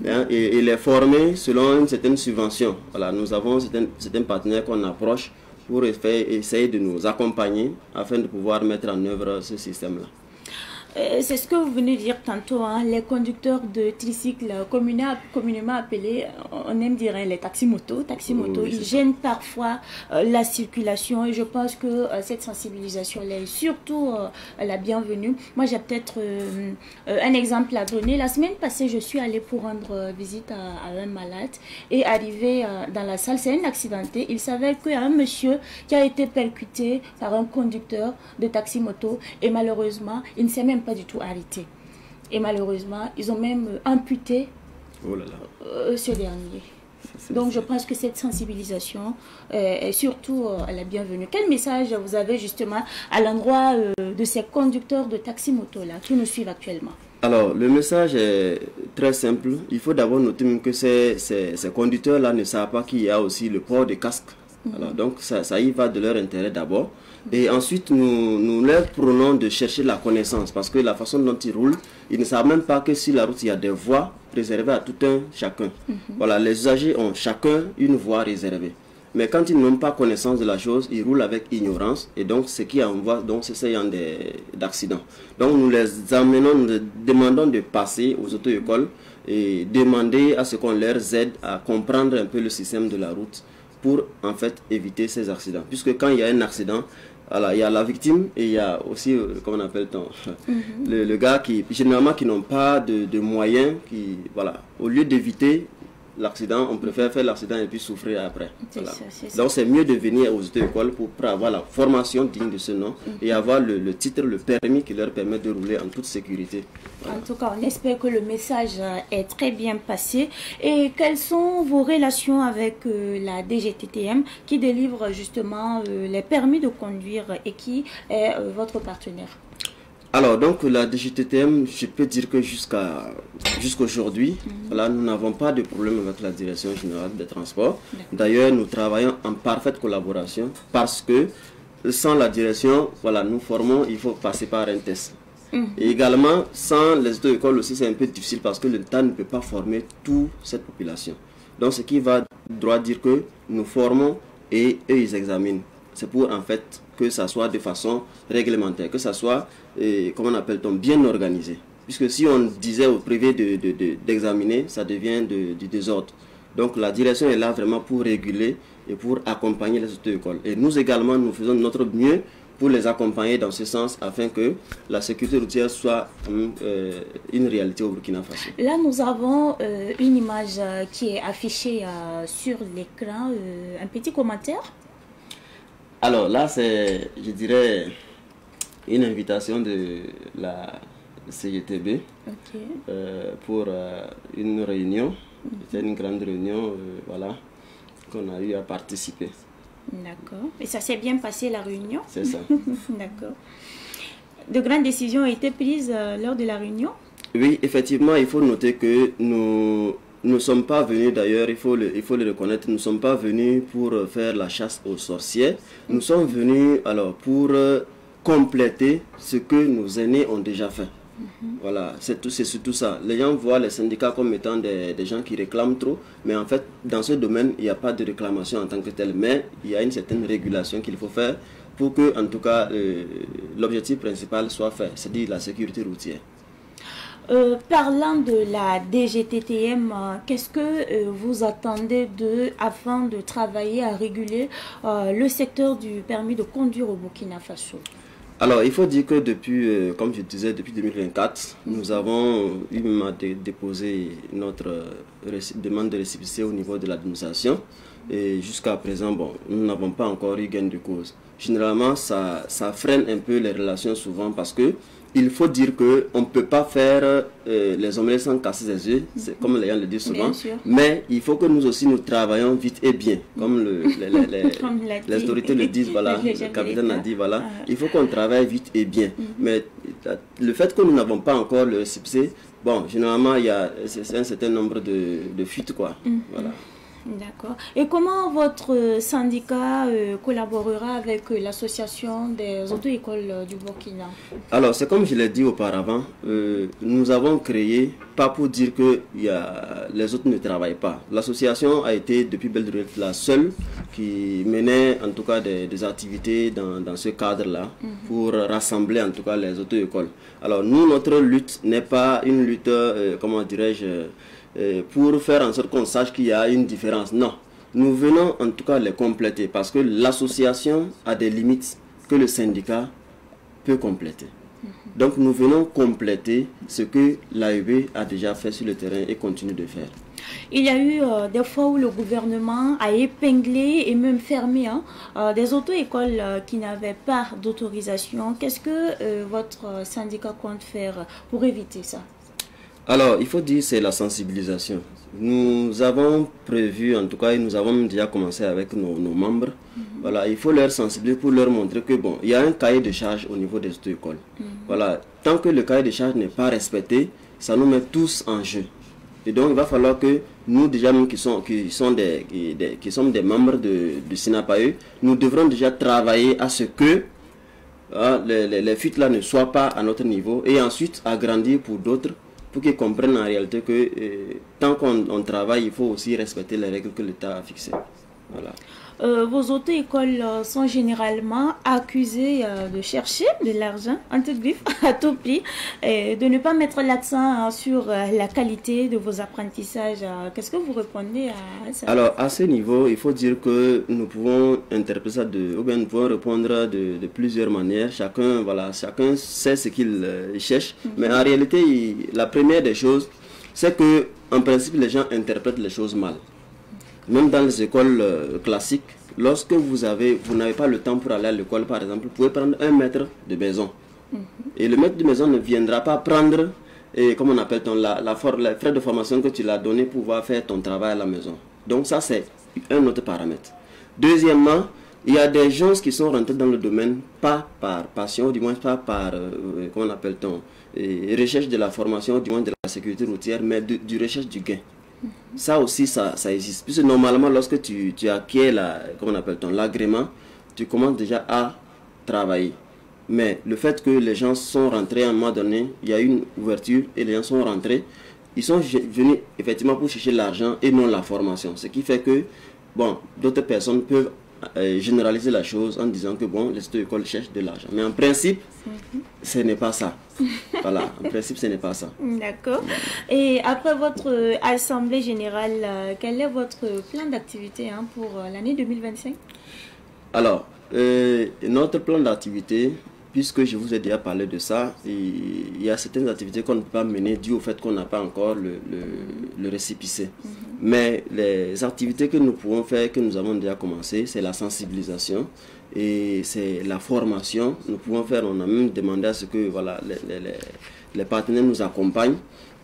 hein, et les former selon une certaine subvention. Voilà, nous avons certains partenaires qu'on approche pour essayer de nous accompagner afin de pouvoir mettre en œuvre ce système-là. C'est ce que vous venez de dire tantôt, hein, les conducteurs de tricycles communément appelés, on aime dire les taxi-motos. Oui, ils gênent parfois la circulation et je pense que cette sensibilisation est surtout la bienvenue. Moi, j'ai peut-être un exemple à donner. La semaine passée, je suis allée pour rendre visite à un malade et arrivé dans la salle, c'est un accidenté. Il s'avère qu'il y a un monsieur qui a été percuté par un conducteur de taxi-moto et malheureusement, il ne s'est même pas du tout arrêté. Et malheureusement, ils ont même amputé ce dernier. Donc je pense que cette sensibilisation est surtout la bienvenue. Quel message vous avez justement à l'endroit de ces conducteurs de taxi-moto-là qui nous suivent actuellement? Alors, le message est très simple. Il faut d'abord noter que ces conducteurs-là ne savent pas qu'il y a aussi le port de casque. Alors, donc ça y va de leur intérêt d'abord. Et ensuite, nous leur prenons de chercher la connaissance parce que la façon dont ils roulent, ils ne savent même pas que sur la route, il y a des voies réservées à tout un chacun. Voilà, les usagers ont chacun une voie réservée. Mais quand ils n'ont pas connaissance de la chose, ils roulent avec ignorance et donc ce qui envoie, donc c'est ça d'accidents. Donc nous les amenons, nous les demandons de passer aux auto-écoles et demander à ce qu'on leur aide à comprendre un peu le système de la route pour en fait éviter ces accidents. Puisque quand il y a un accident, voilà, il y a la victime et il y a aussi, comment on appelle-t-on, le gars qui, généralement, qui n'ont pas de moyens, qui, voilà, au lieu d'éviter l'accident, on préfère faire l'accident et puis souffrir après. Voilà. Donc c'est mieux de venir aux auto-écoles pour avoir la formation digne de ce nom et avoir le titre, le permis qui leur permet de rouler en toute sécurité. Voilà. En tout cas, on espère que le message est très bien passé. Et quelles sont vos relations avec la DGTTM qui délivre justement les permis de conduire et qui est votre partenaire? Alors, donc, la DGTTM, je peux dire que jusqu'aujourd'hui, voilà, nous n'avons pas de problème avec la Direction Générale des Transports. D'ailleurs, nous travaillons en parfaite collaboration parce que sans la direction, voilà, nous formons, il faut passer par un test. Et également, sans les auto-écoles aussi, c'est un peu difficile parce que l'État ne peut pas former toute cette population. Donc, ce qui va droit dire que nous formons et eux, ils examinent. C'est pour, en fait, que ça soit de façon réglementaire, que ça soit, comment on appelle-t-on, bien organisé. Puisque si on disait au privé d'examiner, ça devient du désordre. Donc la direction est là vraiment pour réguler et pour accompagner les auto-écoles. Et nous également, nous faisons notre mieux pour les accompagner dans ce sens afin que la sécurité routière soit une réalité au Burkina Faso. Là, nous avons une image qui est affichée sur l'écran. Un petit commentaire? Alors là, c'est, je dirais, une invitation de CGTB pour une réunion. C'était une grande réunion voilà, qu'on a eu à participer. D'accord. Et ça s'est bien passé la réunion? C'est ça. D'accord. De grandes décisions ont été prises lors de la réunion? Oui, effectivement, il faut noter que nous ne sommes pas venus, d'ailleurs, il faut le reconnaître, nous ne sommes pas venus pour faire la chasse aux sorcières. Nous sommes venus alors pour compléter ce que nos aînés ont déjà fait. Voilà, c'est surtout ça. Les gens voient les syndicats comme étant des gens qui réclament trop, mais en fait, dans ce domaine, il n'y a pas de réclamation en tant que telle, mais il y a une certaine régulation qu'il faut faire pour que, en tout cas, l'objectif principal soit fait, c'est-à-dire la sécurité routière. Parlant de la DGTTM, qu'est-ce que vous attendez afin de travailler à réguler le secteur du permis de conduire au Burkina Faso? Alors, il faut dire que depuis, comme je disais, depuis 2024, nous avons déposé notre demande de récépissé au niveau de l'administration. Et jusqu'à présent, bon, nous n'avons pas encore eu gain de cause. Généralement, ça freine un peu les relations souvent parce que il faut dire qu'on ne peut pas faire les omelettes sans casser les œufs, c'est comme les gens le disent souvent, mais il faut que nous aussi nous travaillions vite et bien, comme les autorités le disent, voilà, le capitaine a dit, voilà, il faut qu'on travaille vite et bien. Mais le fait que nous n'avons pas encore le récépissé, bon, généralement, il y a un certain nombre de fuites, quoi, voilà. D'accord. Et comment votre syndicat collaborera avec l'association des auto-écoles du Burkina? Alors, c'est comme je l'ai dit auparavant, nous avons créé, pas pour dire que les autres ne travaillent pas. L'association a été depuis belle lurette la seule qui menait en tout cas des activités dans ce cadre-là pour rassembler en tout cas les auto-écoles. Alors, nous, notre lutte n'est pas une lutte, comment dirais-je, pour faire en sorte qu'on sache qu'il y a une différence. Non, nous venons en tout cas les compléter parce que l'association a des limites que le syndicat peut compléter. Donc nous venons compléter ce que l'AEB a déjà fait sur le terrain et continue de faire. Il y a eu des fois où le gouvernement a épinglé et même fermé des auto-écoles qui n'avaient pas d'autorisation. Qu'est-ce que votre syndicat compte faire pour éviter ça? Alors, il faut dire c'est la sensibilisation. Nous avons prévu, en tout cas, et nous avons déjà commencé avec nos membres. Voilà, il faut leur sensibiliser pour leur montrer que bon, il y a un cahier de charge au niveau des auto-écoles. Voilà, tant que le cahier de charge n'est pas respecté, ça nous met tous en jeu. Et donc, il va falloir que nous, déjà, nous qui sommes des membres du SINAPAE, nous devrons déjà travailler à ce que les fuites là ne soient pas à notre niveau et ensuite agrandir pour d'autres, pour qu'ils comprennent en réalité que tant qu'on travaille, il faut aussi respecter les règles que l'État a fixées. Voilà. Vos auto-écoles sont généralement accusées de chercher de l'argent en toute griffe, à tout prix, et de ne pas mettre l'accent sur la qualité de vos apprentissages. Qu'est-ce que vous répondez à ça? Alors, à ce niveau, il faut dire que nous pouvons interpréter ça ou bien nous pouvons répondre de plusieurs manières. Chacun sait ce qu'il cherche. Mais en réalité, la première des choses, c'est que en principe, les gens interprètent les choses mal. Même dans les écoles classiques, lorsque vous n'avez pas le temps pour aller à l'école, par exemple, vous pouvez prendre un maître de maison. Et le maître de maison ne viendra pas prendre, comment on appelle, les frais de formation que tu l'as donné pour pouvoir faire ton travail à la maison. Donc ça, c'est un autre paramètre. Deuxièmement, il y a des gens qui sont rentrés dans le domaine, pas par passion, du moins pas par, comment on appelle, recherche de la formation, du moins de la sécurité routière, mais du recherche du gain. Ça aussi, ça existe. Puisque normalement, lorsque tu acquiers l'agrément, tu commences déjà à travailler. Mais le fait que les gens sont rentrés à un moment donné, il y a eu une ouverture et les gens sont rentrés, ils sont venus effectivement pour chercher l'argent et non la formation. Ce qui fait que, bon, d'autres personnes peuvent généraliser la chose en disant que, bon, les auto-écoles cherchent de l'argent. Mais en principe, ce n'est pas ça. Voilà, en principe, ce n'est pas ça. D'accord. Et après votre assemblée générale, quel est votre plan d'activité pour l'année 2025? Alors, notre plan d'activité, puisque je vous ai déjà parlé de ça, il y a certaines activités qu'on ne peut pas mener dû au fait qu'on n'a pas encore le récépissé. Mais les activités que nous pouvons faire, que nous avons déjà commencé, c'est la sensibilisation et c'est la formation. Nous pouvons faire, on a même demandé à ce que voilà, les partenaires nous accompagnent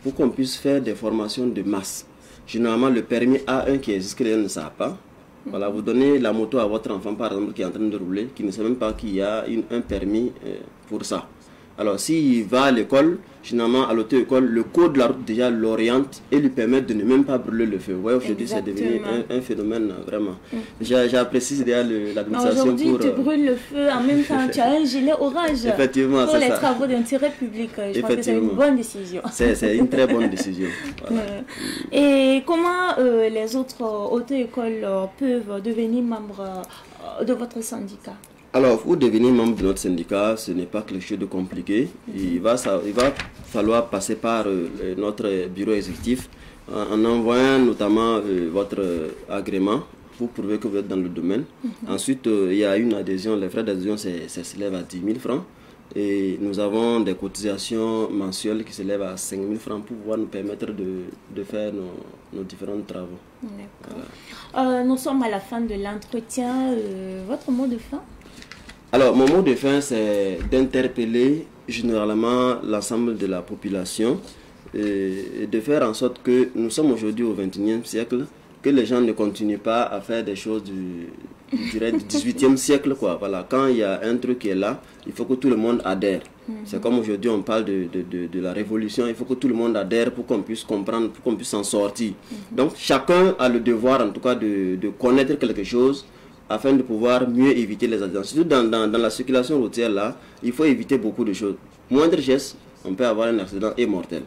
pour qu'on puisse faire des formations de masse. Généralement, le permis A1 qui existe, que les gens ne savent pas. Voilà, vous donnez la moto à votre enfant, par exemple, qui est en train de rouler, qui ne sait même pas qu'il y a un permis pour ça. Alors, s'il va à l'école, généralement à l'auto-école, le code de la route déjà l'oriente et lui permet de ne même pas brûler le feu. Vous voyez, aujourd'hui, c'est devenu un phénomène vraiment. J'apprécie déjà l'administration. Aujourd'hui, tu brûles le feu, en même temps, tu as un gilet orange. Effectivement, pour les travaux d'intérêt public. Je crois que c'est une bonne décision. C'est une très bonne décision. Voilà. Et comment les autres auto-écoles peuvent devenir membres de votre syndicat? Alors, pour devenir membre de notre syndicat, ce n'est pas quelque chose de compliqué. Il va falloir passer par notre bureau exécutif en envoyant notamment votre agrément pour prouver que vous êtes dans le domaine. Ensuite, il y a une adhésion, les frais d'adhésion s'élèvent à 10 000 francs. Et nous avons des cotisations mensuelles qui s'élèvent à 5 000 francs pour pouvoir nous permettre de faire nos différents travaux. D'accord. Voilà. Nous sommes à la fin de l'entretien. Votre mot de fin? Alors, mon mot de fin, c'est d'interpeller généralement l'ensemble de la population et de faire en sorte que nous sommes aujourd'hui au XXIe siècle, que les gens ne continuent pas à faire des choses du 18e siècle, quoi. Voilà, quand il y a un truc qui est là, il faut que tout le monde adhère. C'est comme aujourd'hui on parle de la révolution, il faut que tout le monde adhère pour qu'on puisse comprendre, pour qu'on puisse s'en sortir. Donc chacun a le devoir en tout cas de connaître quelque chose afin de pouvoir mieux éviter les accidents. Surtout dans la circulation routière là, il faut éviter beaucoup de choses. Moindre geste, on peut avoir un accident et mortel.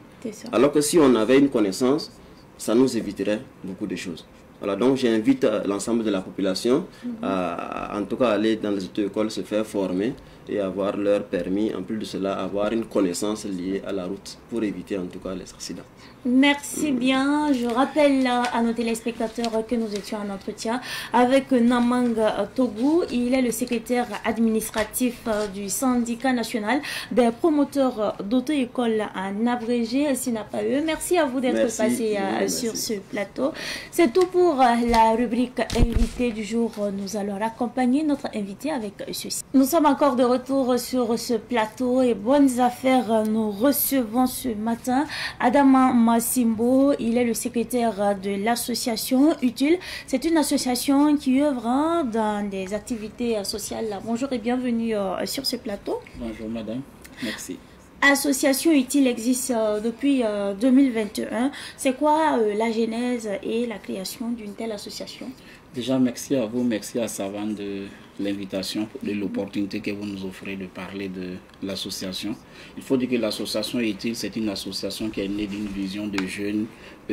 Alors que si on avait une connaissance, ça nous éviterait beaucoup de choses. Voilà, donc j'invite l'ensemble de la population à en tout cas aller dans les auto-écoles, se faire former et avoir leur permis. En plus de cela, avoir une connaissance liée à la route pour éviter en tout cas les accidents. Merci bien. Je rappelle à nos téléspectateurs que nous étions en entretien avec Namang Togou. Il est le secrétaire administratif du syndicat national des promoteurs d'auto-école en abrégé SINAPAE. Merci à vous d'être passé sur ce plateau. C'est tout pour la rubrique invité du jour. Nous allons accompagner notre invité avec ceci. Nous sommes encore de retour sur ce plateau et bonnes affaires. Nous recevons ce matin Adama Massimbo. Il est le secrétaire de l'association Utile. C'est une association qui œuvre dans des activités sociales. Bonjour et bienvenue sur ce plateau. Bonjour madame, merci. Association Utile existe depuis 2021. C'est quoi la genèse et la création d'une telle association? Déjà, merci à vous, merci à Savant de l'invitation, de l'opportunité que vous nous offrez de parler de l'association. Il faut dire que l'association Utile, c'est une association qui est née d'une vision de jeunes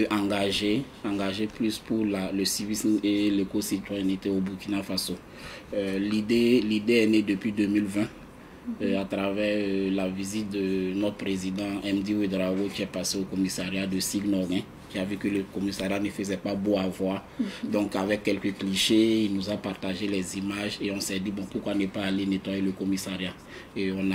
engagés plus pour le civisme et l'éco-citoyenneté au Burkina Faso. L'idée est née depuis 2020. À travers la visite de notre président MD Ouedraogo qui est passé au commissariat de Signorin, qui a vu que le commissariat ne faisait pas beau à voir. Donc avec quelques clichés, il nous a partagé les images et on s'est dit bon, pourquoi ne pas aller nettoyer le commissariat. Et on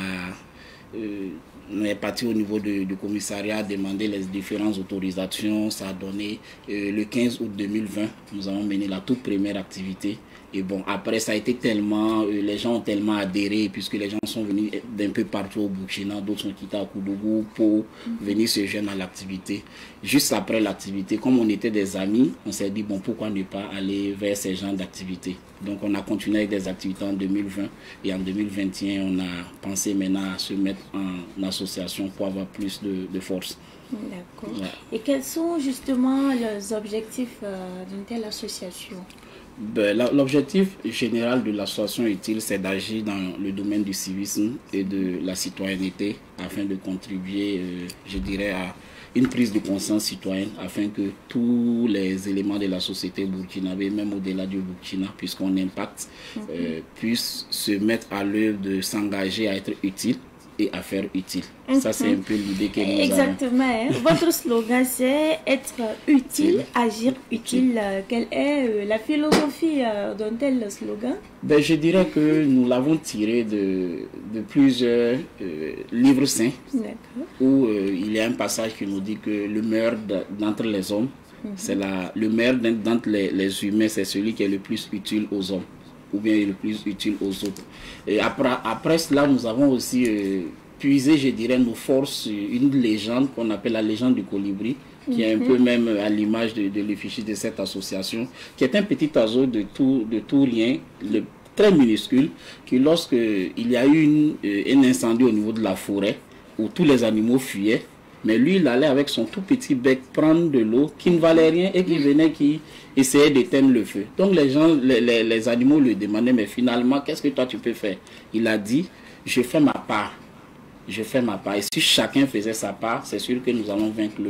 est parti au niveau du commissariat demander les différentes autorisations. Ça a donné le 15 août 2020, nous avons mené la toute première activité. Et bon, après, ça a été tellement, les gens ont tellement adhéré, puisque les gens sont venus d'un peu partout au Burkina, d'autres sont quittés à Koudougou pour venir se joindre à l'activité. Juste après l'activité, comme on était des amis, on s'est dit, bon, pourquoi ne pas aller vers ces genres d'activités. Donc, on a continué avec des activités en 2020 et en 2021, on a pensé maintenant à se mettre en association pour avoir plus de force. D'accord. Ouais. Et quels sont justement les objectifs d'une telle association? L'objectif général de l'association Utile, c'est d'agir dans le domaine du civisme et de la citoyenneté afin de contribuer, je dirais, à une prise de conscience citoyenne afin que tous les éléments de la société burkinabé, même au-delà du Burkina, puisqu'on impacte, puissent se mettre à l'œuvre de s'engager à être utile et à faire utile. Ça, c'est un peu l'idée que nous Exactement. avons. Votre slogan, c'est être utile, agir utile. Quelle est la philosophie d'un tel slogan? Je dirais que nous l'avons tiré de plusieurs livres saints où il y a un passage qui nous dit que le meilleur d'entre les hommes, c'est le meilleur d'entre les humains, c'est celui qui est le plus utile aux hommes. ou bien le plus utile aux autres. Et après cela, nous avons aussi puisé, je dirais, nos forces, une légende qu'on appelle la légende du colibri, qui est un peu même à l'image de l'effigie de cette association, qui est un petit oiseau de tout rien, très minuscule, qui lorsque il y a eu un incendie au niveau de la forêt, où tous les animaux fuyaient, mais lui, il allait avec son tout petit bec prendre de l'eau qui ne valait rien et qui essayait d'éteindre le feu. Donc les gens, les animaux lui demandaient, mais finalement, qu'est-ce que toi tu peux faire? Il a dit, je fais ma part. Je fais ma part. Et si chacun faisait sa part, c'est sûr que nous allons vaincre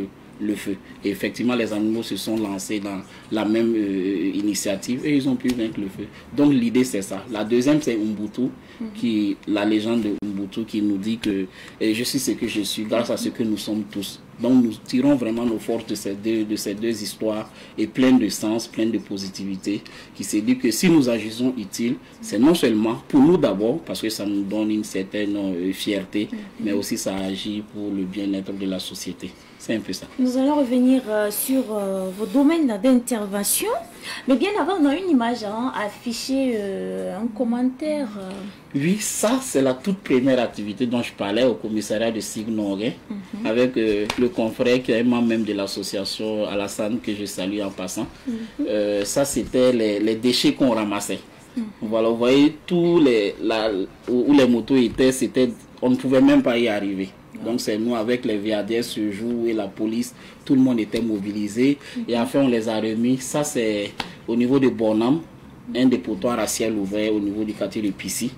le feu. Et effectivement, les animaux se sont lancés dans la même initiative et ils ont pu vaincre le feu. Donc l'idée, c'est ça. La deuxième, c'est Ubuntu, la légende de Ubuntu qui nous dit que je suis ce que je suis grâce à ce que nous sommes tous. Donc nous tirons vraiment nos forces de ces deux histoires et pleines de sens, pleines de positivité, qui se dit que si nous agissons utile, c'est non seulement pour nous d'abord, parce que ça nous donne une certaine fierté, mais aussi ça agit pour le bien-être de la société. C'est un peu ça. Nous allons revenir sur vos domaines d'intervention. Mais bien avant, on a une image affichée, un commentaire. Oui, ça, c'est la toute première activité dont je parlais au commissariat de Signoret, avec le confrère qui est membre même de l'association Alassane, que je salue en passant. Ça, c'était les déchets qu'on ramassait. Voilà, vous voyez, où les motos étaient, on ne pouvait même pas y arriver. Donc c'est nous avec les VADS ce jour et la police, tout le monde était mobilisé. Et enfin on les a remis. Ça c'est au niveau de Bonham, un dépotoir à ciel ouvert au niveau du quartier de Pissy,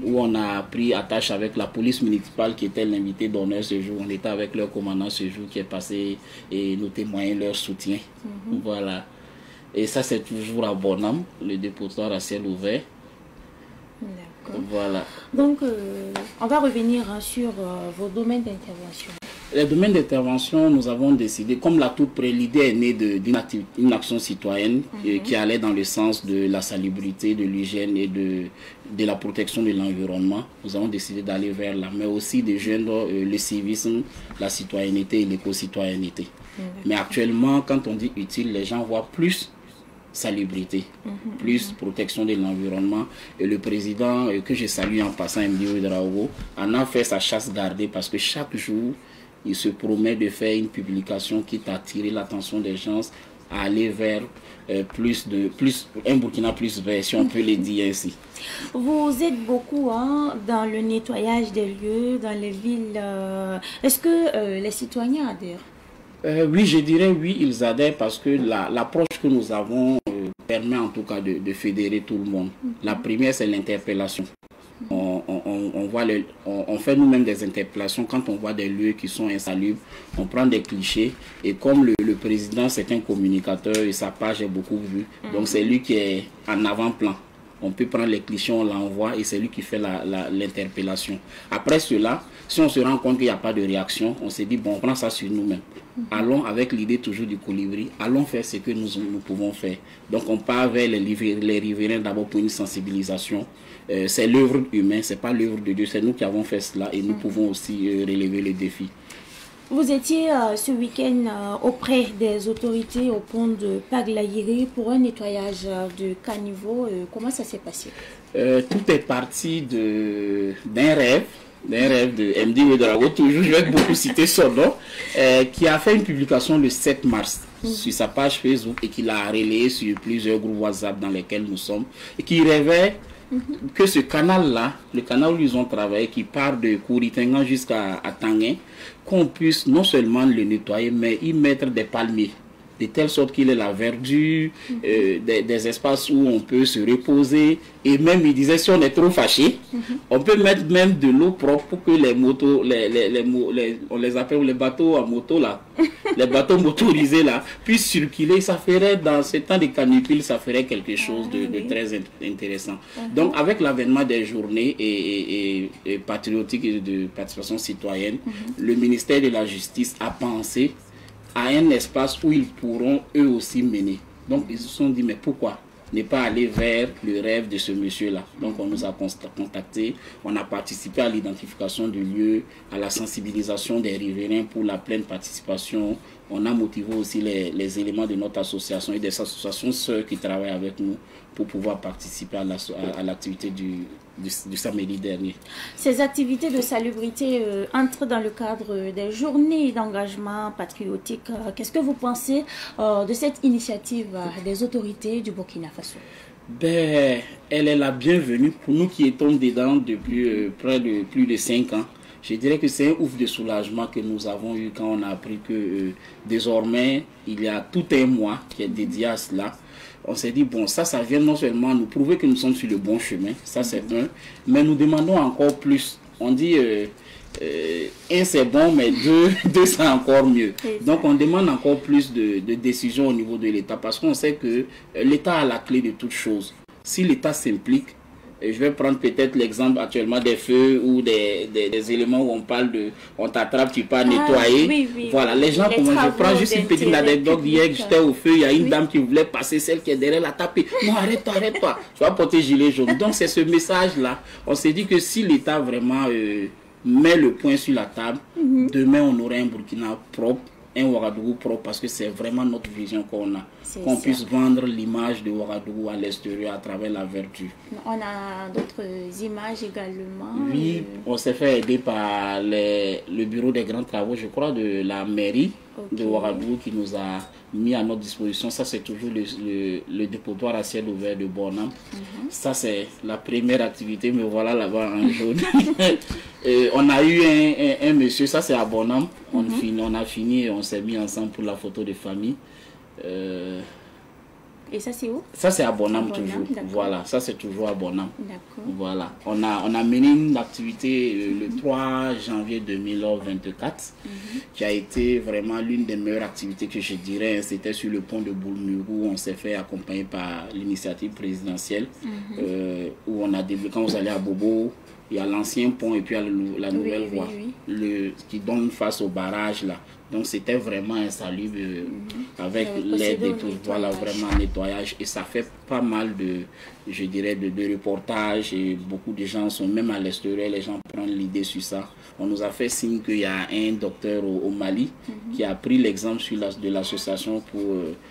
où on a pris attache avec la police municipale qui était l'invité d'honneur ce jour. On était avec leur commandant ce jour qui est passé et nous témoigner leur soutien. Voilà. Et ça c'est toujours à Bonham, le dépotoir à ciel ouvert. Voilà. Donc, on va revenir sur vos domaines d'intervention. Les domaines d'intervention, nous avons décidé, comme l'idée est née d'une action citoyenne qui allait dans le sens de la salubrité, de l'hygiène et de la protection de l'environnement. Nous avons décidé d'aller vers là, mais aussi de joindre le civisme, la citoyenneté et l'éco-citoyenneté. Mais actuellement, quand on dit utile, les gens voient plus salubrité, plus protection de l'environnement. Et le président, que je salue en passant, Mdi Ouedraogo, en a fait sa chasse gardée parce que chaque jour, il se promet de faire une publication qui a attiré l'attention des gens à aller vers un Burkina plus vert, si on peut le dire ainsi. Vous êtes beaucoup dans le nettoyage des lieux, dans les villes. Est-ce que les citoyens adhèrent? Oui, je dirais oui, ils adhèrent parce que l'approche que nous avons permet en tout cas de fédérer tout le monde. La première, c'est l'interpellation. On fait nous-mêmes des interpellations quand on voit des lieux qui sont insalubres. On prend des clichés et comme le président, c'est un communicateur et sa page est beaucoup vue. Donc c'est lui qui est en avant-plan. On peut prendre les clichés, on l'envoie et c'est lui qui fait l'interpellation. Après cela, si on se rend compte qu'il n'y a pas de réaction, on se dit, bon, on prend ça sur nous-mêmes. Allons avec l'idée toujours du colibri, allons faire ce que nous pouvons faire. Donc on part vers les riverains d'abord pour une sensibilisation. C'est l'œuvre humaine, ce n'est pas l'œuvre de Dieu, c'est nous qui avons fait cela et nous pouvons aussi relever les défis. Vous étiez ce week-end auprès des autorités au pont de Paglayiri pour un nettoyage de caniveau. Comment ça s'est passé? Tout est parti d'un rêve de Mdi Ouedraogo, toujours je vais beaucoup citer son nom, qui a fait une publication le 7 mars sur sa page Facebook et qui l'a relayé sur plusieurs groupes WhatsApp dans lesquels nous sommes et qui rêvait que ce canal-là, le canal où ils ont travaillé, qui part de Kouritengan jusqu'à Tanguin, qu'on puisse non seulement le nettoyer, mais y mettre des palmiers, de telle sorte qu'il ait la verdure, des espaces où on peut se reposer. Et même, il disait, si on est trop fâché, on peut mettre même de l'eau propre pour que les motos, on les appelle les bateaux à moto là, les bateaux motorisés là, puissent circuler. Ça ferait, dans ce temps de canicule, ça ferait quelque chose de très intéressant. Donc, avec l'avènement des journées et patriotiques et de participation citoyenne, le ministère de la Justice a pensé à un espace où ils pourront eux aussi mener. Donc ils se sont dit, mais pourquoi n'est pas allé vers le rêve de ce monsieur-là. Donc on nous a contactés, on a participé à l'identification du lieu, à la sensibilisation des riverains pour la pleine participation. On a motivé aussi les éléments de notre association et des associations sœurs qui travaillent avec nous pour pouvoir participer à l'activité du samedi dernier. Ces activités de salubrité entrent dans le cadre des journées d'engagement patriotique. Qu'est-ce que vous pensez de cette initiative des autorités du Burkina Faso? Ben, elle est la bienvenue pour nous qui étions dedans depuis près de plus de 5 ans. Je dirais que c'est un ouf de soulagement que nous avons eu quand on a appris que désormais, il y a tout un mois qui est dédié à cela. On s'est dit, bon, ça vient non seulement nous prouver que nous sommes sur le bon chemin, ça c'est un, mais nous demandons encore plus. On dit, un c'est bon, mais deux c'est encore mieux. Donc on demande encore plus de décisions au niveau de l'État, parce qu'on sait que l'État a la clé de toutes choses. Si l'État s'implique, je vais prendre peut-être l'exemple actuellement des feux ou des éléments où on parle de on t'attrape, tu peux nettoyer. Oui. Voilà, les gens, je prends juste une petite anecdote. Hier, j'étais au feu, il y a une dame qui voulait passer, celle qui est derrière la taper. Non, arrête-toi. Tu vas porter gilet jaune. Donc c'est ce message-là. On s'est dit que si l'État vraiment met le point sur la table, demain on aurait un Burkina propre, un Ouagadougou propre, parce que c'est vraiment notre vision qu'on a. Qu'on puisse vendre l'image de Ouagadougou à l'extérieur à travers la verdure. On a d'autres images également. Oui, on s'est fait aider par le bureau des grands travaux, je crois, de la mairie de Ouagadougou qui nous a mis à notre disposition. Ça, c'est toujours le dépotoir à ciel ouvert de Bonham. Ça, c'est la première activité, mais voilà là-bas en jaune. On a eu un monsieur, ça c'est à Bonham. On a fini et on s'est mis ensemble pour la photo de famille. Et ça c'est où? Ça c'est à Bonham toujours. Voilà, ça c'est toujours à Bonham. Voilà. On a mené une activité le 3 janvier 2024 qui a été vraiment l'une des meilleures activités que je dirais. C'était sur le pont de Boulmurou. On s'est fait accompagner par l'initiative présidentielle où on a développé, quand vous allez à Bobo, il y a l'ancien pont et puis il y a la nouvelle voie qui donne face au barrage là. Donc c'était vraiment un salut avec l'aide et tout, voilà, vraiment un nettoyage. Et ça fait pas mal de reportages et beaucoup de gens sont même à l'extérieur, les gens prennent l'idée sur ça. On nous a fait signe qu'il y a un docteur au Mali qui a pris l'exemple de l'association pour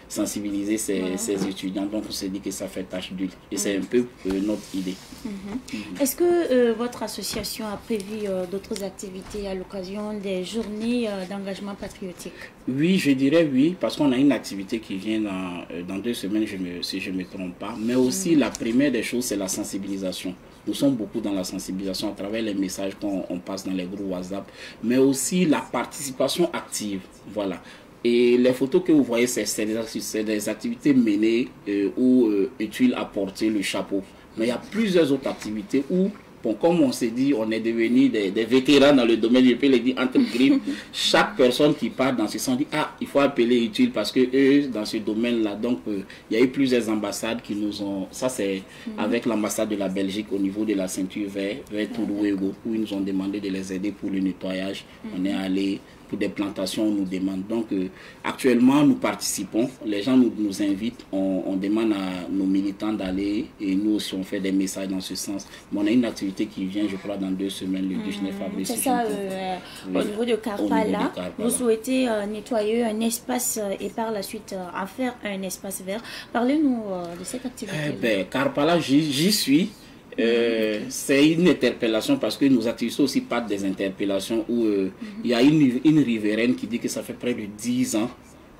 sensibiliser ses étudiants. Donc on s'est dit que ça fait tâche d'huile. Et c'est un peu notre idée. Est-ce que votre association a prévu d'autres activités à l'occasion des journées d'engagement patriotique? Oui, je dirais oui, parce qu'on a une activité qui vient dans 2 semaines, si je ne me trompe pas. Mais aussi, la première des choses, c'est la sensibilisation. Nous sommes beaucoup dans la sensibilisation à travers les messages qu'on passe dans les groupes WhatsApp, mais aussi la participation active. Voilà. Et les photos que vous voyez, c'est des activités menées ou utiles à porter le chapeau. Mais il y a plusieurs autres activités où, bon, comme on s'est dit, on est devenus des vétérans dans le domaine, je peux le dire entre griffes. Chaque personne qui part dans ce sens dit, il faut appeler utile parce que eux, dans ce domaine-là, donc il y a eu plusieurs ambassades qui nous ont, ça c'est avec l'ambassade de la Belgique au niveau de la ceinture vers Toulouego, où ils nous ont demandé de les aider pour le nettoyage. On est allé pour des plantations, on nous demande. Donc actuellement, nous participons, les gens nous invitent, on demande à nos militants d'aller et nous aussi on fait des messages dans ce sens. Mais on a une activité qui vient, je crois, dans 2 semaines, le 19 avril. C'est ça, au niveau de Karpala, vous souhaitez nettoyer un espace et par la suite en faire un espace vert. Parlez-nous de cette activité. Karpala, j'y suis. C'est une interpellation parce que nos activités aussi partent des interpellations où il y a une riveraine qui dit que ça fait près de 10 ans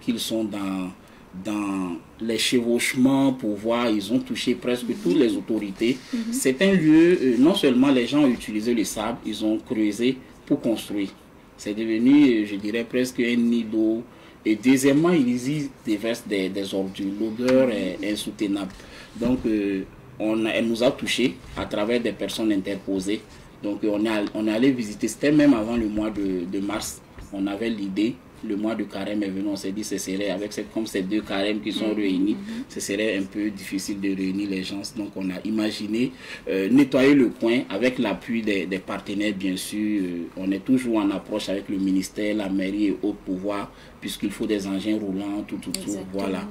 qu'ils sont dans les chevauchements pour voir, ils ont touché presque toutes les autorités. C'est un lieu, non seulement les gens ont utilisé le sable, ils ont creusé pour construire. C'est devenu, je dirais, presque un nid d'eau. Et deuxièmement, ils y déversent des ordures. L'odeur est insoutenable. Donc, elle nous a touchés à travers des personnes interposées. Donc on est allé visiter, c'était même avant le mois de mars On avait l'idée, le mois de carême est venu, on s'est dit ce serait comme ces 2 carèmes qui sont réunis, ce serait un peu difficile de réunir les gens. Donc on a imaginé nettoyer le coin avec l'appui des partenaires, bien sûr. On est toujours en approche avec le ministère, la mairie et autres pouvoirs, puisqu'il faut des engins roulants, tout. Voilà.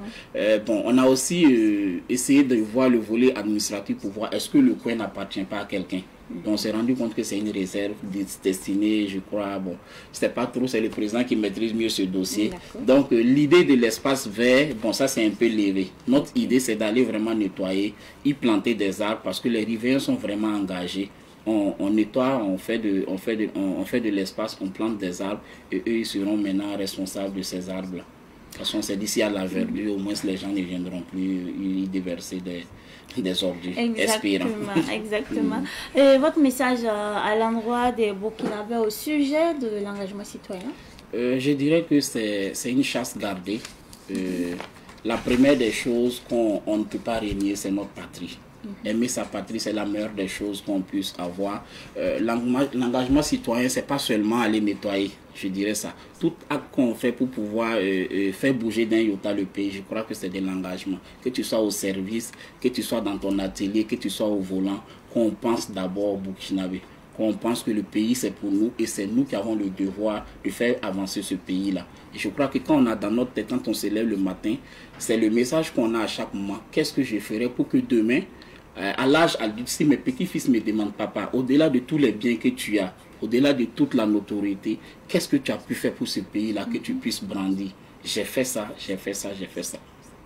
Bon, on a aussi essayé de voir le volet administratif pour voir est-ce que le coin n'appartient pas à quelqu'un. Donc on s'est rendu compte que c'est une réserve destinée, je crois, bon, c'était pas trop, c'est le président qui maîtrise mieux ce dossier. Donc l'idée de l'espace vert, bon, ça c'est un peu levé. Notre idée c'est d'aller vraiment nettoyer, y planter des arbres parce que les riverains sont vraiment engagés. On nettoie, on fait de l'espace, on plante des arbres et eux ils seront maintenant responsables de ces arbres-là. De toute façon, c'est d'ici à la verdure, au moins les gens ne viendront plus y déverser des ordures expirants. Exactement. Et votre message à l'endroit des Burkinabés au sujet de l'engagement citoyen? Je dirais que c'est une chasse gardée. La première des choses qu'on ne peut pas régner, c'est notre patrie. Aimer sa patrie, c'est la meilleure des choses qu'on puisse avoir. L'engagement citoyen, c'est pas seulement aller nettoyer, je dirais ça. Tout acte qu'on fait pour pouvoir faire bouger d'un iota le pays, je crois que c'est de l'engagement. Que tu sois au service, que tu sois dans ton atelier, que tu sois au volant, qu'on pense d'abord au Burkinabé. Qu'on pense que le pays c'est pour nous et c'est nous qui avons le devoir de faire avancer ce pays-là. Et je crois que quand on a dans notre tête, quand on se lève le matin, c'est le message qu'on a à chaque moment. Qu'est-ce que je ferai pour que demain, à l'âge adulte, si mes petits-fils me demandent, papa, au-delà de tous les biens que tu as, au-delà de toute la notoriété, qu'est-ce que tu as pu faire pour ce pays-là que tu puisses brandir? J'ai fait ça, j'ai fait ça, j'ai fait ça.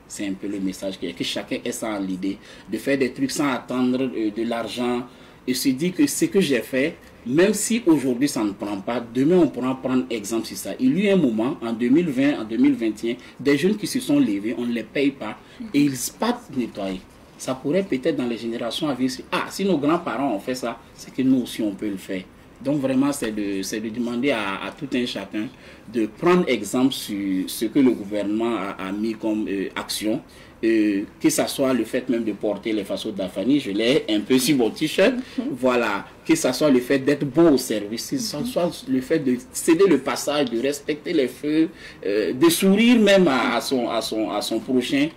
C'est un peu le message qu'il y a, que chacun ait ça en l'idée, de faire des trucs sans attendre de l'argent et se dire que ce que j'ai fait, même si aujourd'hui ça ne prend pas, demain on pourra prendre exemple sur ça. Il y a eu un moment, en 2020, en 2021, des jeunes qui se sont levés, on ne les paye pas et ils partent nettoyer. Ça pourrait peut-être dans les générations à venir, si nos grands-parents ont fait ça, c'est que nous aussi on peut le faire. Donc vraiment c'est de demander à tout un chacun de prendre exemple sur ce que le gouvernement a mis comme action. Que ça soit le fait même de porter les façons d'Afani, je l'ai un peu sur mon t-shirt, voilà, que ça soit le fait d'être bon au service, que ça soit le fait de céder le passage, de respecter les feux, de sourire même à son prochain,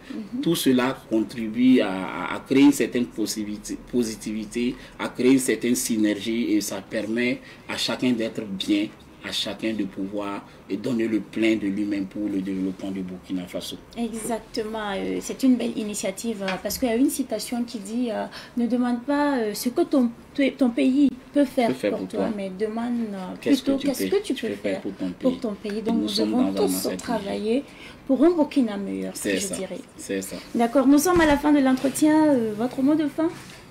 tout cela contribue à créer une certaine positivité, à créer une certaine synergie et ça permet à chacun d'être bien, à chacun de pouvoir donner le plein de lui-même pour le développement du Burkina Faso. Exactement, c'est une belle initiative parce qu'il y a une citation qui dit ne demande pas ce que ton pays peut faire pour toi, mais demande plutôt qu'est-ce que tu peux faire pour ton pays. Donc nous devons tous travailler pour un Burkina meilleur, je dirais. C'est ça. D'accord, nous sommes à la fin de l'entretien. Votre mot de fin?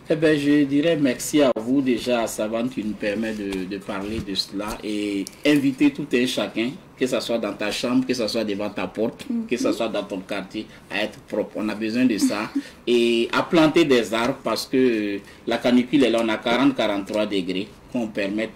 Eh bien, je dirais merci à vous déjà, à Savane, qui nous permet de parler de cela et inviter tout un chacun, que ce soit dans ta chambre, que ce soit devant ta porte, que ce soit dans ton quartier, à être propre. On a besoin de ça et à planter des arbres parce que la canicule est là, on a 40-43 degrés qu'on permette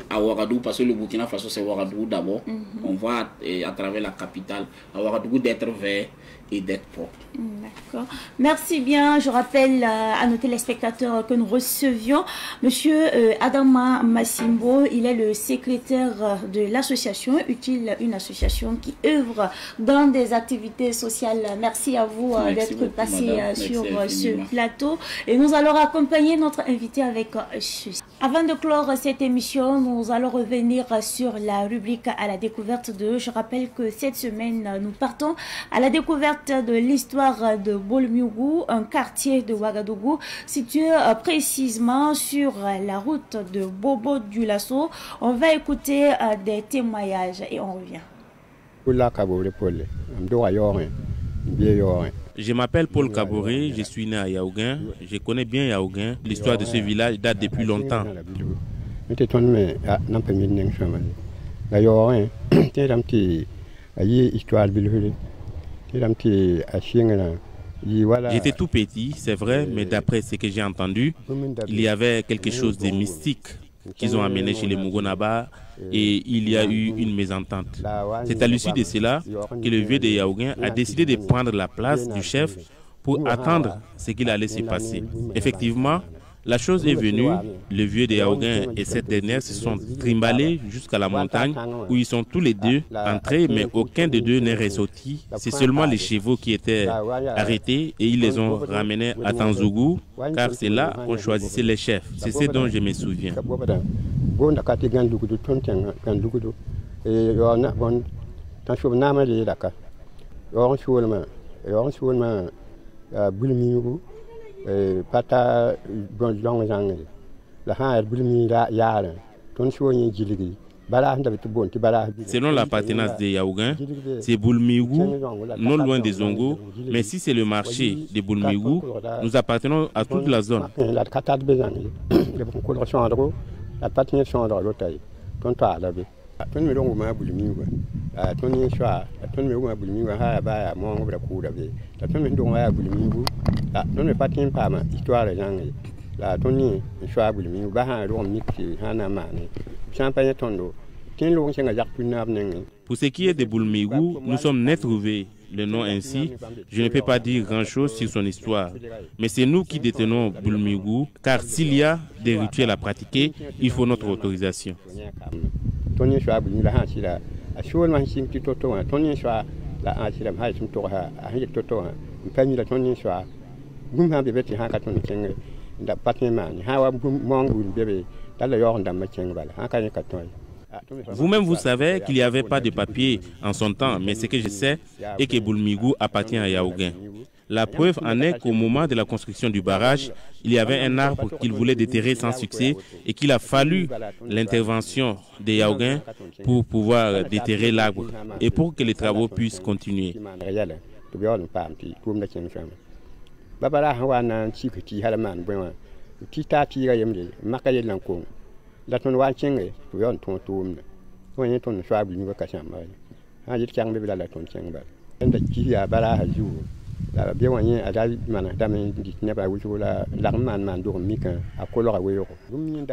à Ouagadougou, parce que le Burkina Faso c'est Ouagadougou d'abord, on voit à travers la capitale, à Ouagadougou d'être vert et d'être propre. D'accord. Merci bien. Je rappelle à nos téléspectateurs que nous recevions Monsieur Adama Massimbo. Il est le secrétaire de l'association Utile, une association qui œuvre dans des activités sociales. Merci à vous d'être passé sur ce plateau. Et nous allons accompagner notre invité avec ceci. Avant de clore cette émission, nous allons revenir sur la rubrique à la découverte de. Je rappelle que cette semaine, nous partons à la découverte de l'histoire de Bolmiougou, un quartier de Ouagadougou situé précisément sur la route de Bobo du Lasso. On va écouter des témoignages et on revient. Je m'appelle Paul Kaboré, je suis né à Yaoguin. Je connais bien Yaoguin. L'histoire de ce village date depuis longtemps. J'étais tout petit, c'est vrai, mais d'après ce que j'ai entendu, il y avait quelque chose de mystique qu'ils ont amené chez les Mugonaba et il y a eu une mésentente. C'est à l'issue de cela que le vieux de Yaoguin a décidé de prendre la place du chef pour attendre ce qu'il allait se passer. Effectivement, La chose est venue, le vieux de Yaoguin et cette dernière se sont trimballés jusqu'à la montagne où ils sont tous les deux entrés, mais aucun des deux n'est ressorti. C'est seulement les chevaux qui étaient arrêtés et ils les ont ramenés à Tanzougou, car c'est là qu'on choisissait les chefs. C'est ce dont je me souviens. Selon l'appartenance des Yaoguins, c'est Boulmigou, non loin des Zongo, mais si c'est le marché de Boulmigou, nous appartenons à toute la zone. Pour ce qui est de Boulmigou, nous sommes nés trouvés le nom ainsi. Je ne peux pas dire grand-chose sur son histoire. Mais c'est nous qui détenons Boulmigou, car s'il y a des rituels à pratiquer, il faut notre autorisation. Vous-même, vous savez qu'il n'y avait pas de papier en son temps, mais ce que je sais est que Boulmigou appartient à Yaoguin. La preuve en est qu'au moment de la construction du barrage, il y avait un arbre qu'il voulait déterrer sans succès et qu'il a fallu l'intervention des Yaoguins pour pouvoir déterrer l'arbre et pour que les travaux puissent continuer.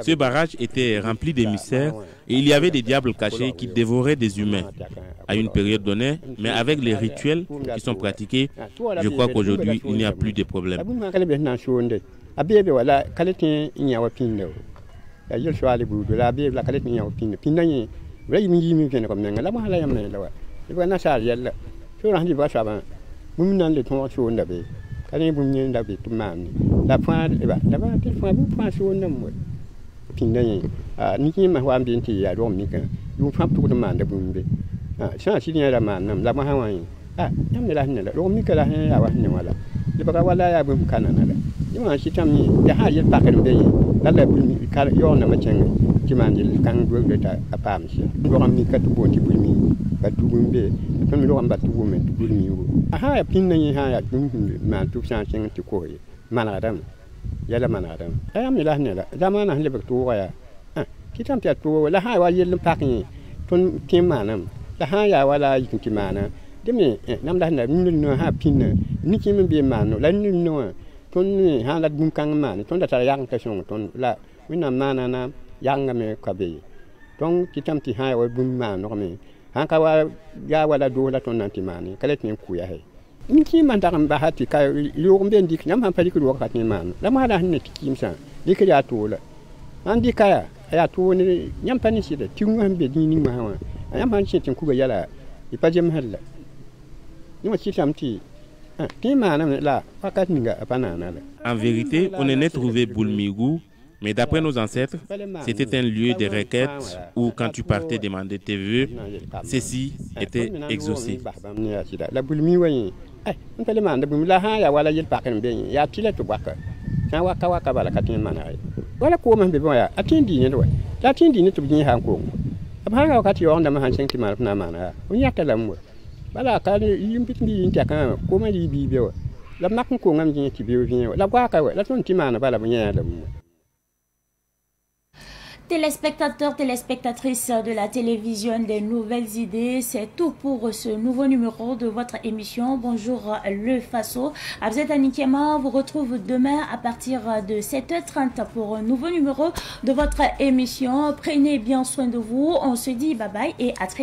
Ce barrage était rempli d'émissaires et il y avait des diables cachés qui dévoraient des humains à une période donnée, mais avec les rituels qui sont pratiqués, je crois qu'aujourd'hui il n'y a plus de problème. En vérité, on n'est trouvé Boulmigou, mais d'après nos ancêtres, c'était un lieu de requête où quand tu partais demander tes vœux, ceci était exaucé. Téléspectateurs, téléspectatrices de la télévision des Nouvelles Idées, c'est tout pour ce nouveau numéro de votre émission. Bonjour le Faso. Abzet Anikema vous retrouve demain à partir de 7h30 pour un nouveau numéro de votre émission. Prenez bien soin de vous. On se dit bye bye et à très bientôt.